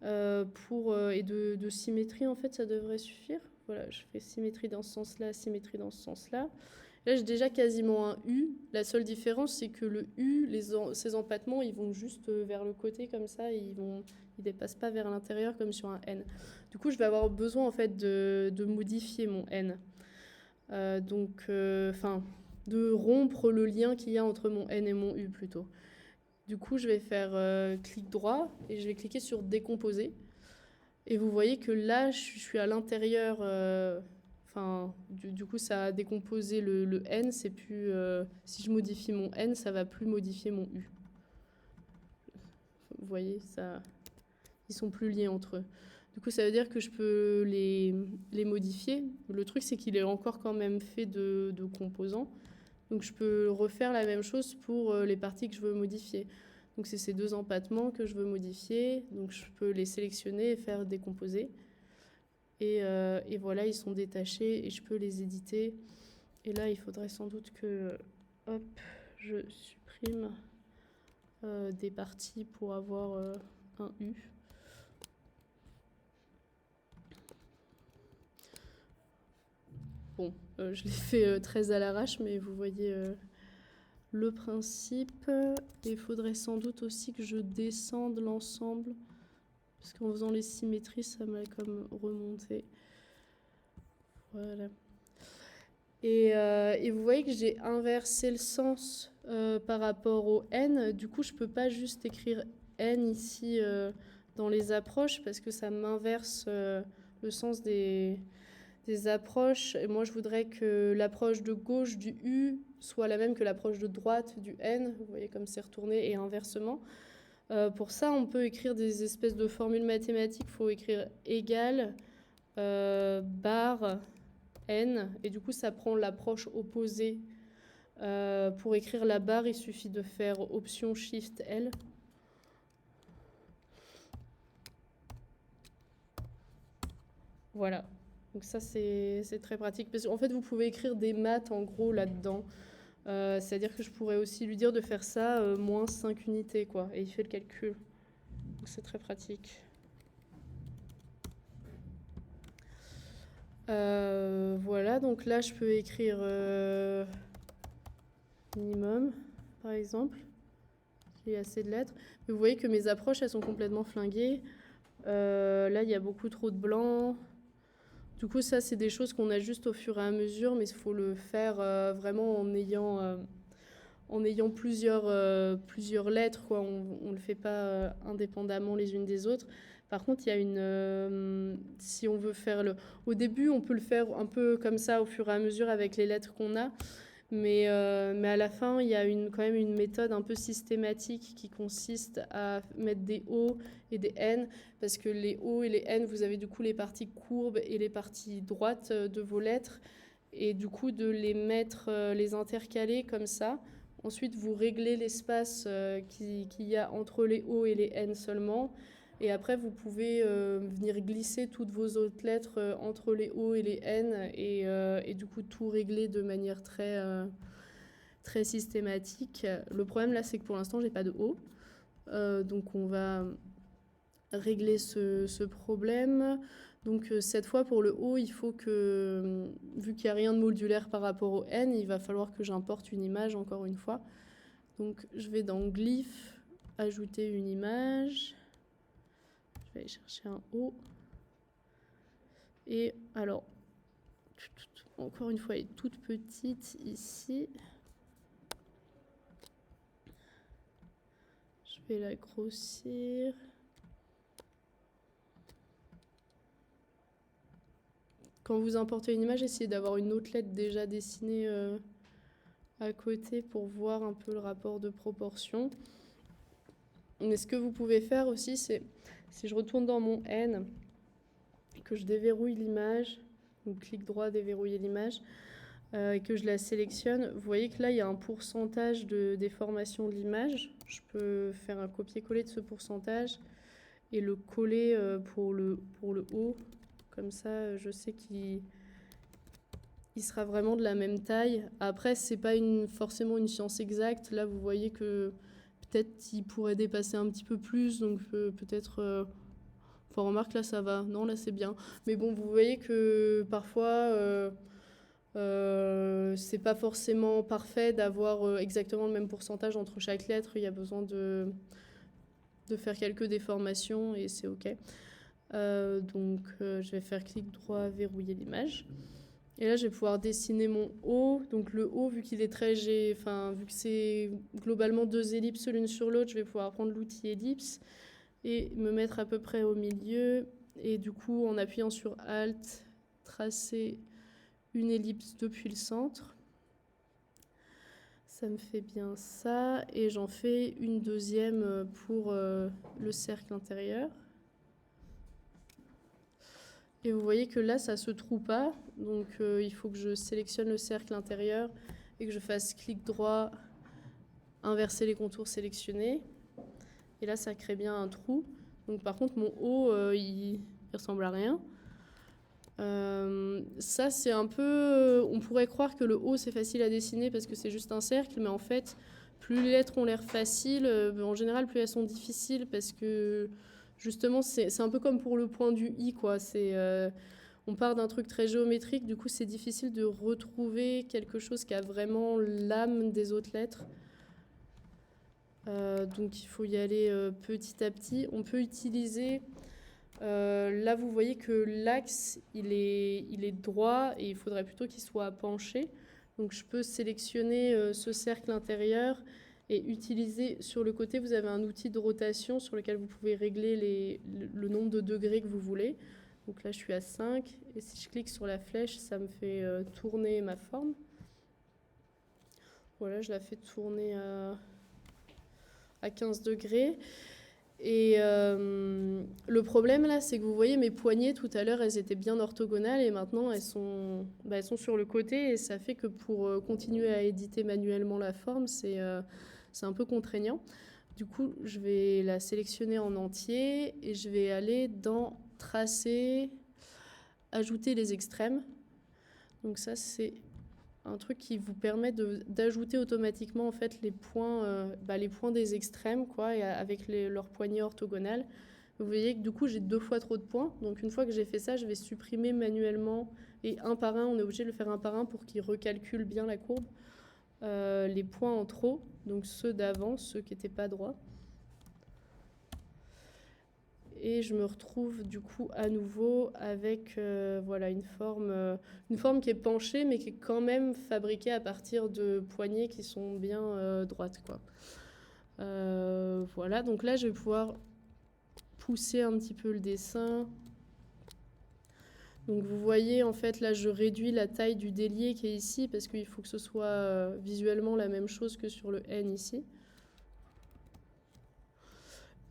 et de symétrie, en fait, ça devrait suffire. Voilà, je fais symétrie dans ce sens-là, symétrie dans ce sens-là. Là, j'ai déjà quasiment un U. La seule différence, c'est que le U, ces empattements, ils vont juste vers le côté comme ça, et ils dépassent pas vers l'intérieur comme sur un N. Du coup, je vais avoir besoin en fait de modifier mon N. De rompre le lien qu'il y a entre mon N et mon U plutôt. Du coup, je vais faire clic droit et je vais cliquer sur décomposer. Et vous voyez que là, je suis à l'intérieur. Du coup, ça a décomposé le N. C'est plus. Si je modifie mon N, ça va plus modifier mon U. Vous voyez, ça, ils sont plus liés entre eux. Du coup, ça veut dire que je peux les modifier. Le truc, c'est qu'il est encore quand même fait de composants. Donc je peux refaire la même chose pour les parties que je veux modifier. Donc c'est ces deux empattements que je veux modifier. Donc je peux les sélectionner et faire décomposer. Et voilà, ils sont détachés et je peux les éditer. Et là, il faudrait sans doute que je supprime des parties pour avoir un U. Bon, je l'ai fait très à l'arrache, mais vous voyez le principe. Et il faudrait sans doute aussi que je descende l'ensemble, parce qu'en faisant les symétries, ça m'a comme remonté. Voilà. Et vous voyez que j'ai inversé le sens par rapport au N. Du coup, je ne peux pas juste écrire N ici dans les approches, parce que ça m'inverse le sens des approches. Et moi, je voudrais que l'approche de gauche du U soit la même que l'approche de droite du N. Vous voyez comme c'est retourné, et inversement. Pour ça, on peut écrire des espèces de formules mathématiques. Il faut écrire égal barre N. Et du coup, ça prend l'approche opposée. Pour écrire la barre, il suffit de faire option Shift L. Voilà. Donc ça, c'est très pratique. Parce qu'en fait, vous pouvez écrire des maths, en gros, là-dedans. C'est-à-dire que je pourrais aussi lui dire de faire ça, moins 5 unités, quoi. Et il fait le calcul. Donc c'est très pratique. Voilà, donc là, je peux écrire minimum, par exemple. Il y a assez de lettres. Mais vous voyez que mes approches, elles sont complètement flinguées. Là, il y a beaucoup trop de blanc. Du coup, ça, c'est des choses qu'on ajuste au fur et à mesure, mais il faut le faire vraiment en ayant plusieurs lettres, quoi. On ne le fait pas indépendamment les unes des autres. Par contre, il y a si on veut faire au début, on peut le faire un peu comme ça au fur et à mesure avec les lettres qu'on a. Mais à la fin, il y a quand même une méthode un peu systématique qui consiste à mettre des O et des N, parce que les O et les N, vous avez du coup les parties courbes et les parties droites de vos lettres, et du coup de les mettre, les intercaler comme ça. Ensuite, vous réglez l'espace qu'il y a entre les O et les N seulement. Et après, vous pouvez venir glisser toutes vos autres lettres entre les O et les N et du coup tout régler de manière très systématique. Le problème là, c'est que pour l'instant, j'ai pas de O. Donc on va régler ce problème. Donc cette fois, pour le O, il faut que, vu qu'il n'y a rien de modulaire par rapport au N, il va falloir que j'importe une image encore une fois. Donc je vais dans Glyph, ajouter une image. Je vais aller chercher un O. Et alors, encore une fois, elle est toute petite ici. Je vais la grossir. Quand vous importez une image, essayez d'avoir une autre lettre déjà dessinée à côté pour voir un peu le rapport de proportion. Mais ce que vous pouvez faire aussi, c'est si je retourne dans mon N et que je déverrouille l'image, donc clic droit, déverrouiller l'image, et que je la sélectionne, vous voyez que là, il y a un pourcentage de déformation de l'image. Je peux faire un copier-coller de ce pourcentage et le coller pour le haut. Comme ça, je sais qu'il sera vraiment de la même taille. Après, c'est pas forcément une science exacte. Là, vous voyez que peut-être il pourrait dépasser un petit peu plus, donc peut-être... Enfin, remarque, là, ça va. Non, là, c'est bien. Mais bon, vous voyez que parfois, c'est pas forcément parfait d'avoir exactement le même pourcentage entre chaque lettre. Il y a besoin de faire quelques déformations et c'est OK. Donc, je vais faire clic droit, verrouiller l'image. Et là, je vais pouvoir dessiner mon O. Donc, le O, vu qu'il est vu que c'est globalement 2 ellipses l'une sur l'autre, je vais pouvoir prendre l'outil ellipse et me mettre à peu près au milieu. Et du coup, en appuyant sur Alt, tracer une ellipse depuis le centre. Ça me fait bien ça. Et j'en fais une deuxième pour le cercle intérieur. Et vous voyez que là, ça se trouve pas. Donc, il faut que je sélectionne le cercle intérieur et que je fasse clic droit, inverser les contours sélectionnés. Et là, ça crée bien un trou. Donc, par contre, mon haut, il ressemble à rien. Ça, c'est un peu... On pourrait croire que le haut, c'est facile à dessiner parce que c'est juste un cercle. Mais en fait, plus les lettres ont l'air faciles, en général, plus elles sont difficiles parce que... Justement, c'est un peu comme pour le point du i, quoi. On part d'un truc très géométrique, du coup, c'est difficile de retrouver quelque chose qui a vraiment l'âme des autres lettres. Donc, il faut y aller petit à petit. On peut utiliser... là, vous voyez que l'axe, il est droit et il faudrait plutôt qu'il soit penché. Donc, je peux sélectionner ce cercle intérieur et utiliser sur le côté, vous avez un outil de rotation sur lequel vous pouvez régler le nombre de degrés que vous voulez. Donc là, je suis à 5 et si je clique sur la flèche, ça me fait tourner ma forme. Voilà, je la fais tourner à 15 degrés. Et le problème là, c'est que vous voyez mes poignées tout à l'heure, elles étaient bien orthogonales et maintenant elles sont sur le côté et ça fait que pour continuer à éditer manuellement la forme, c'est un peu contraignant. Du coup, je vais la sélectionner en entier et je vais aller dans tracer, ajouter les extrêmes. Donc ça, c'est un truc qui vous permet d'ajouter automatiquement en fait les points des extrêmes quoi, et avec leurs poignées orthogonales. Vous voyez que du coup j'ai 2 fois trop de points. Donc une fois que j'ai fait ça, je vais supprimer manuellement et un par un. On est obligé de le faire un par un pour qu'il recalcule bien la courbe. Les points en trop, donc ceux d'avant, ceux qui n'étaient pas droits. Et je me retrouve du coup à nouveau avec une forme qui est penchée mais qui est quand même fabriquée à partir de poignées qui sont bien droites, quoi. Voilà, donc là je vais pouvoir pousser un petit peu le dessin. Donc vous voyez en fait là je réduis la taille du délié qui est ici parce qu'il faut que ce soit visuellement la même chose que sur le N ici.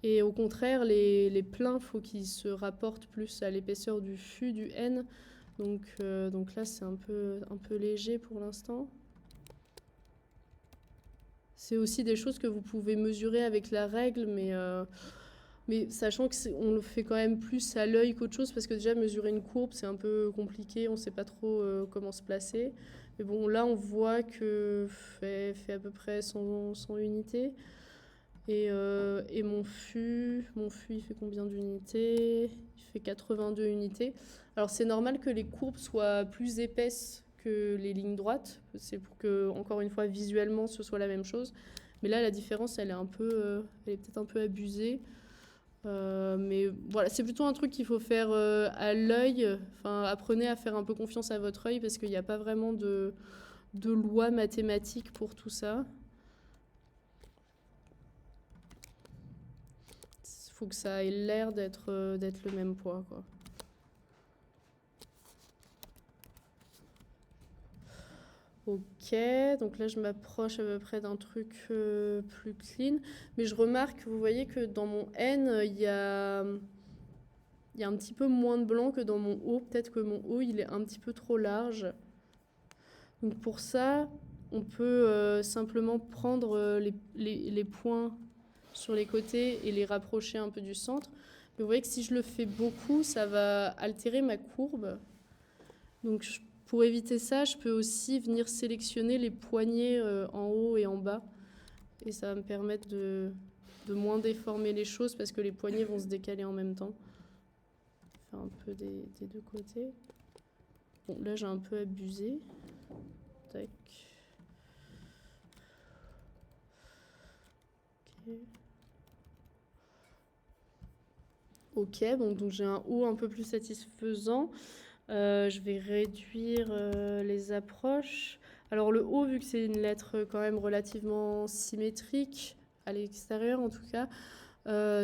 Et au contraire, les pleins, il faut qu'ils se rapportent plus à l'épaisseur du fût du N. Donc là, c'est un peu léger pour l'instant. C'est aussi des choses que vous pouvez mesurer avec la règle, mais sachant qu'on le fait quand même plus à l'œil qu'autre chose, parce que déjà, mesurer une courbe, c'est un peu compliqué, on ne sait pas trop comment se placer. Mais bon, là, on voit que fait à peu près 100 unités. Et mon fût, il fait combien d'unités? Il fait 82 unités. Alors c'est normal que les courbes soient plus épaisses que les lignes droites. C'est pour que, encore une fois, visuellement, ce soit la même chose. Mais là, la différence, elle est peut-être un peu abusée. Mais voilà, c'est plutôt un truc qu'il faut faire à l'œil. Enfin, apprenez à faire un peu confiance à votre œil parce qu'il n'y a pas vraiment de loi mathématique pour tout ça. Faut que ça ait l'air d'être le même poids, quoi. Ok, donc là je m'approche à peu près d'un truc plus clean. Mais je remarque, vous voyez que dans mon N, il y a un petit peu moins de blanc que dans mon O. Peut-être que mon O, il est un petit peu trop large. Donc pour ça, on peut simplement prendre les points sur les côtés et les rapprocher un peu du centre. Mais vous voyez que si je le fais beaucoup, ça va altérer ma courbe. Donc pour éviter ça, je peux aussi venir sélectionner les poignées en haut et en bas. Et ça va me permettre de moins déformer les choses parce que les poignées vont se décaler en même temps. Faire un peu des deux côtés. Bon, là j'ai un peu abusé. Tac. Ok, bon, donc j'ai un haut un peu plus satisfaisant. Je vais réduire les approches. Alors le haut, vu que c'est une lettre quand même relativement symétrique, à l'extérieur en tout cas,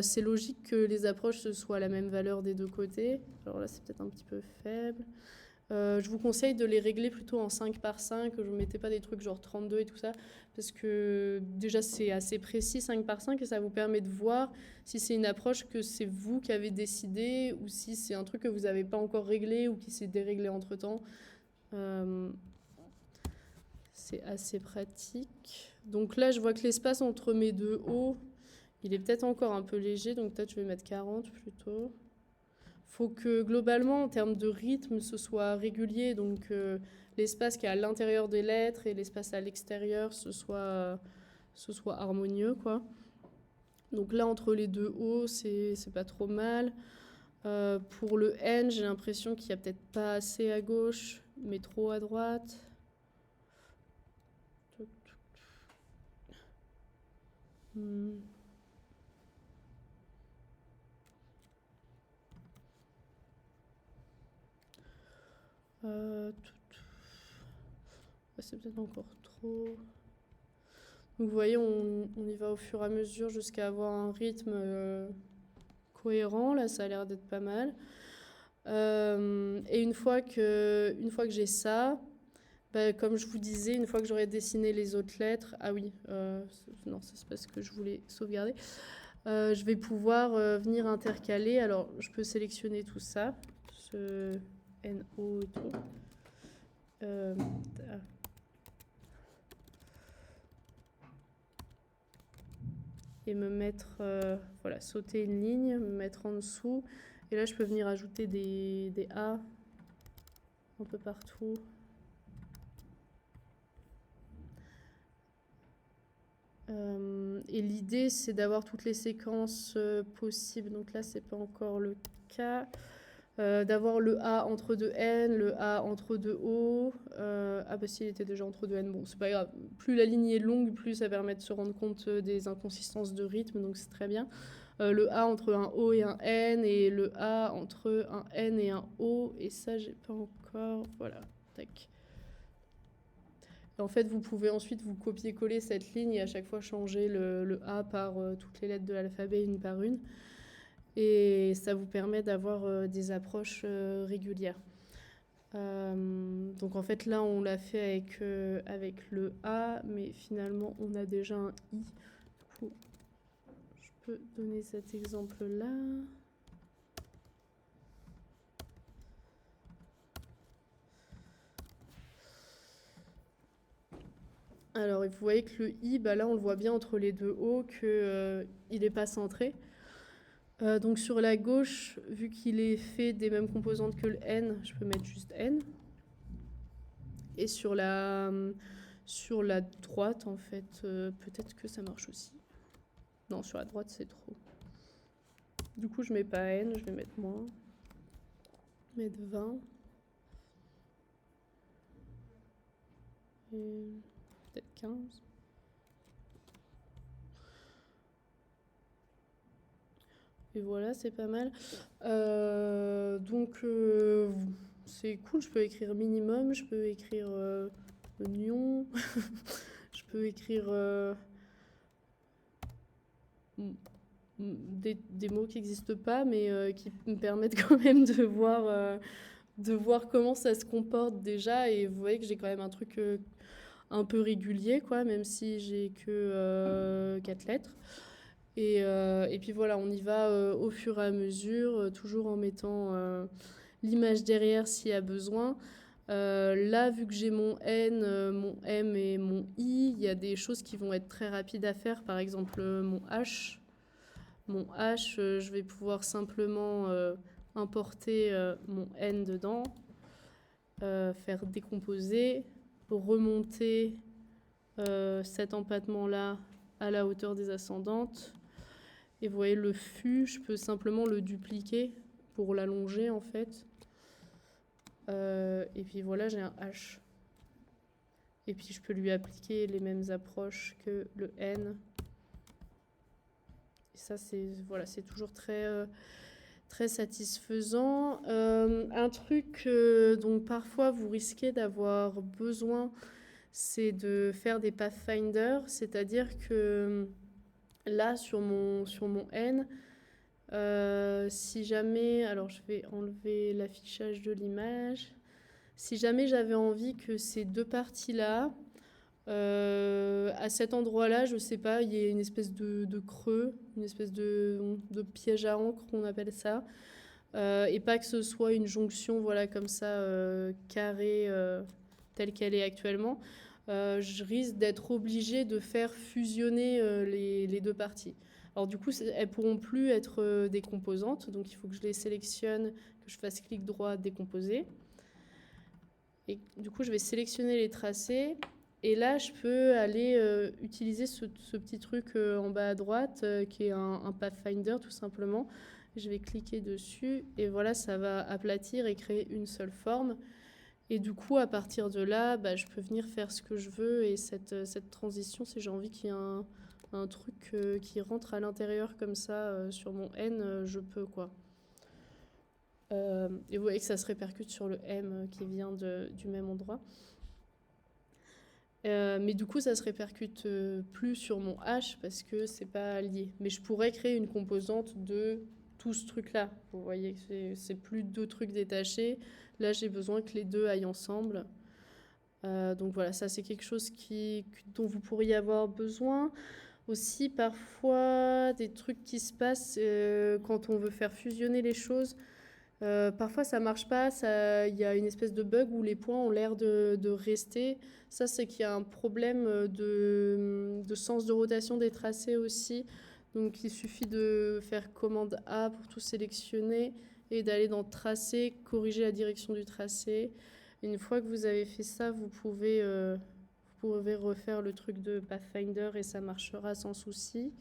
c'est logique que les approches ce soit la même valeur des deux côtés. Alors là, c'est peut-être un petit peu faible. Je vous conseille de les régler plutôt en 5 par 5, que je ne mettez pas des trucs genre 32 et tout ça, parce que déjà c'est assez précis 5 par 5 et ça vous permet de voir si c'est une approche que c'est vous qui avez décidé ou si c'est un truc que vous n'avez pas encore réglé ou qui s'est déréglé entre-temps. C'est assez pratique. Donc là, je vois que l'espace entre mes deux hauts, il est peut-être encore un peu léger, donc peut-être je vais mettre 40 plutôt. Faut que globalement, en termes de rythme, ce soit régulier. Donc l'espace qui est à l'intérieur des lettres et l'espace à l'extérieur, ce soit harmonieux, quoi. Donc là, entre les deux hauts, c'est pas trop mal. Pour le N, j'ai l'impression qu'il n'y a peut-être pas assez à gauche, mais trop à droite. C'est peut-être encore trop. Donc vous voyez, on y va au fur et à mesure jusqu'à avoir un rythme cohérent. Là, ça a l'air d'être pas mal. Et une fois que j'ai ça, bah, comme je vous disais, une fois que j'aurai dessiné les autres lettres, ah oui, non, ça c'est pas ce que je voulais sauvegarder. Je vais pouvoir venir intercaler. Alors, je peux sélectionner tout ça, ce NO et tout. Et me mettre, voilà, sauter une ligne, me mettre en dessous. Et là, je peux venir ajouter des A un peu partout. Et l'idée, c'est d'avoir toutes les séquences possibles. Donc là, c'est pas encore le cas. D'avoir le A entre deux N, le A entre deux O. Ah bah s'il était déjà entre deux N, bon, c'est pas grave. Plus la ligne est longue, plus ça permet de se rendre compte des inconsistances de rythme, donc c'est très bien. Le A entre un O et un N, et le A entre un N et un O, et ça, j'ai pas encore... Voilà, tac. Et en fait, vous pouvez ensuite vous copier-coller cette ligne et à chaque fois changer le A par toutes les lettres de l'alphabet une par une. Et ça vous permet d'avoir des approches régulières. Donc en fait là on l'a fait avec le A, mais finalement on a déjà un I. Du coup, je peux donner cet exemple-là. Alors vous voyez que le I, bah là on le voit bien entre les deux O qu'il n'est pas centré. Donc sur la gauche, vu qu'il est fait des mêmes composantes que le N, je peux mettre juste N. Et sur la droite, en fait, peut-être que ça marche aussi. Non, sur la droite, c'est trop. Du coup, je mets pas N, je vais mettre moins. Mettre 20. Et peut-être 15. Et voilà, c'est pas mal. Donc, c'est cool. Je peux écrire minimum, je peux écrire oignon, je peux écrire des mots qui n'existent pas, mais qui me permettent quand même de voir de voir comment ça se comporte déjà. Et vous voyez que j'ai quand même un truc un peu régulier, quoi, même si j'ai que 4 lettres. Et puis voilà, on y va au fur et à mesure, toujours en mettant l'image derrière s'il y a besoin. Là, vu que j'ai mon N, mon M et mon I, il y a des choses qui vont être très rapides à faire. Par exemple, mon H. Mon H, je vais pouvoir simplement importer mon N dedans, faire décomposer, remonter cet empattement-là à la hauteur des ascendantes. Et vous voyez, le fût, je peux simplement le dupliquer pour l'allonger en fait. Et puis voilà, j'ai un H. Et puis je peux lui appliquer les mêmes approches que le N. Et ça, c'est voilà, c'est toujours très satisfaisant. Un truc dont parfois vous risquez d'avoir besoin, c'est de faire des pathfinders, c'est-à-dire que là, sur mon N, si jamais, alors je vais enlever l'affichage de l'image, si jamais j'avais envie que ces deux parties-là, à cet endroit-là, je sais pas, il y a une espèce de creux, une espèce de piège à encre, on appelle ça, et pas que ce soit une jonction, voilà, comme ça, carrée, telle qu'elle est actuellement. Je risque d'être obligée de faire fusionner les deux parties. Alors du coup, elles pourront plus être décomposantes, donc il faut que je les sélectionne, que je fasse clic droit, décomposer. Et du coup, je vais sélectionner les tracés. Et là, je peux aller utiliser ce petit truc en bas à droite, qui est un Pathfinder tout simplement. Je vais cliquer dessus et voilà, ça va aplatir et créer une seule forme. Et du coup, à partir de là, bah, je peux venir faire ce que je veux. Et cette transition, si j'ai envie qu'il y ait un truc qui rentre à l'intérieur comme ça sur mon N, je peux quoi. Et vous voyez que ça se répercute sur le M qui vient du même endroit. Mais du coup, ça se répercute plus sur mon H parce que c'est pas lié. Mais je pourrais créer une composante de tout ce truc-là. Vous voyez que c'est plus deux trucs détachés. Là, j'ai besoin que les deux aillent ensemble. Donc voilà, ça c'est quelque chose dont vous pourriez avoir besoin. Aussi, parfois, des trucs qui se passent quand on veut faire fusionner les choses. Parfois, ça marche pas. Il y a une espèce de bug où les points ont l'air de rester. Ça, c'est qu'il y a un problème de sens de rotation des tracés aussi. Donc, il suffit de faire commande A pour tout sélectionner et d'aller dans Tracé, corriger la direction du tracé. Et une fois que vous avez fait ça, vous pouvez refaire le truc de Pathfinder et ça marchera sans souci.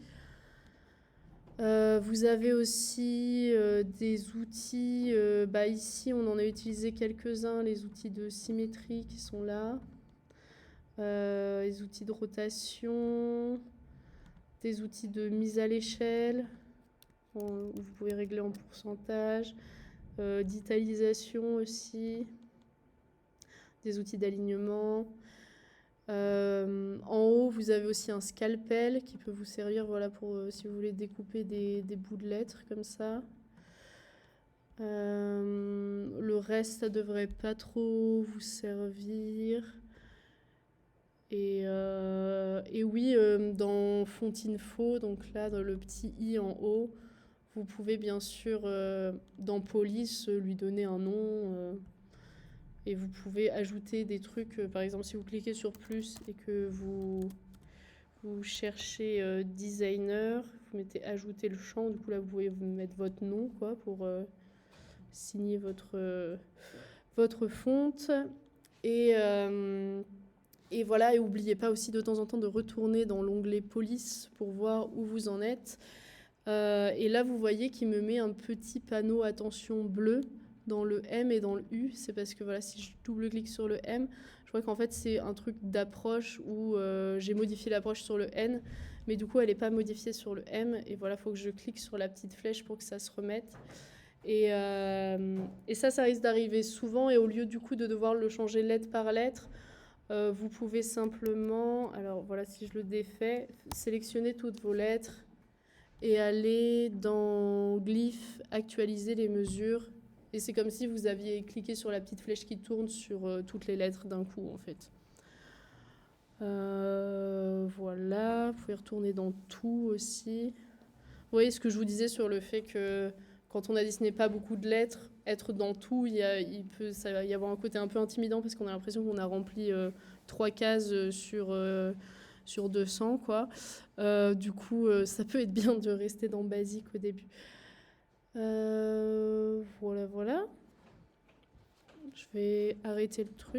Vous avez aussi des outils, ici on en a utilisé quelques-uns, les outils de symétrie qui sont là, les outils de rotation, des outils de mise à l'échelle, où vous pouvez régler en pourcentage, d'italisation aussi, des outils d'alignement. En haut, vous avez aussi un scalpel qui peut vous servir voilà, pour si vous voulez découper des bouts de lettres comme ça. Le reste, ça devrait pas trop vous servir. Et oui, dans Fontinfo, donc là, dans le petit i en haut, vous pouvez bien sûr, dans Police, lui donner un nom. Et vous pouvez ajouter des trucs, par exemple si vous cliquez sur plus et que vous cherchez designer, vous mettez ajouter le champ, du coup là vous pouvez mettre votre nom quoi, pour signer votre fonte. Et voilà, et n'oubliez pas aussi de temps en temps de retourner dans l'onglet police pour voir où vous en êtes. Et là vous voyez qu'il me met un petit panneau attention bleu dans le M et dans le U. C'est parce que voilà, si je double-clique sur le M, je vois qu'en fait c'est un truc d'approche où j'ai modifié l'approche sur le N, mais du coup elle n'est pas modifiée sur le M. Et voilà, il faut que je clique sur la petite flèche pour que ça se remette. Et ça risque d'arriver souvent. Et au lieu du coup de devoir le changer lettre par lettre, vous pouvez simplement, alors voilà, si je le défais, sélectionner toutes vos lettres et aller dans glyphes, actualiser les mesures Et c'est comme si vous aviez cliqué sur la petite flèche qui tourne sur toutes les lettres d'un coup, en fait. Voilà, vous pouvez retourner dans tout aussi. Vous voyez ce que je vous disais sur le fait que quand on a dessiné pas beaucoup de lettres, être dans tout, ça va y avoir un côté un peu intimidant parce qu'on a l'impression qu'on a rempli 3 cases sur 200, quoi. Du coup, ça peut être bien de rester dans basique au début. Voilà. Je vais arrêter le truc.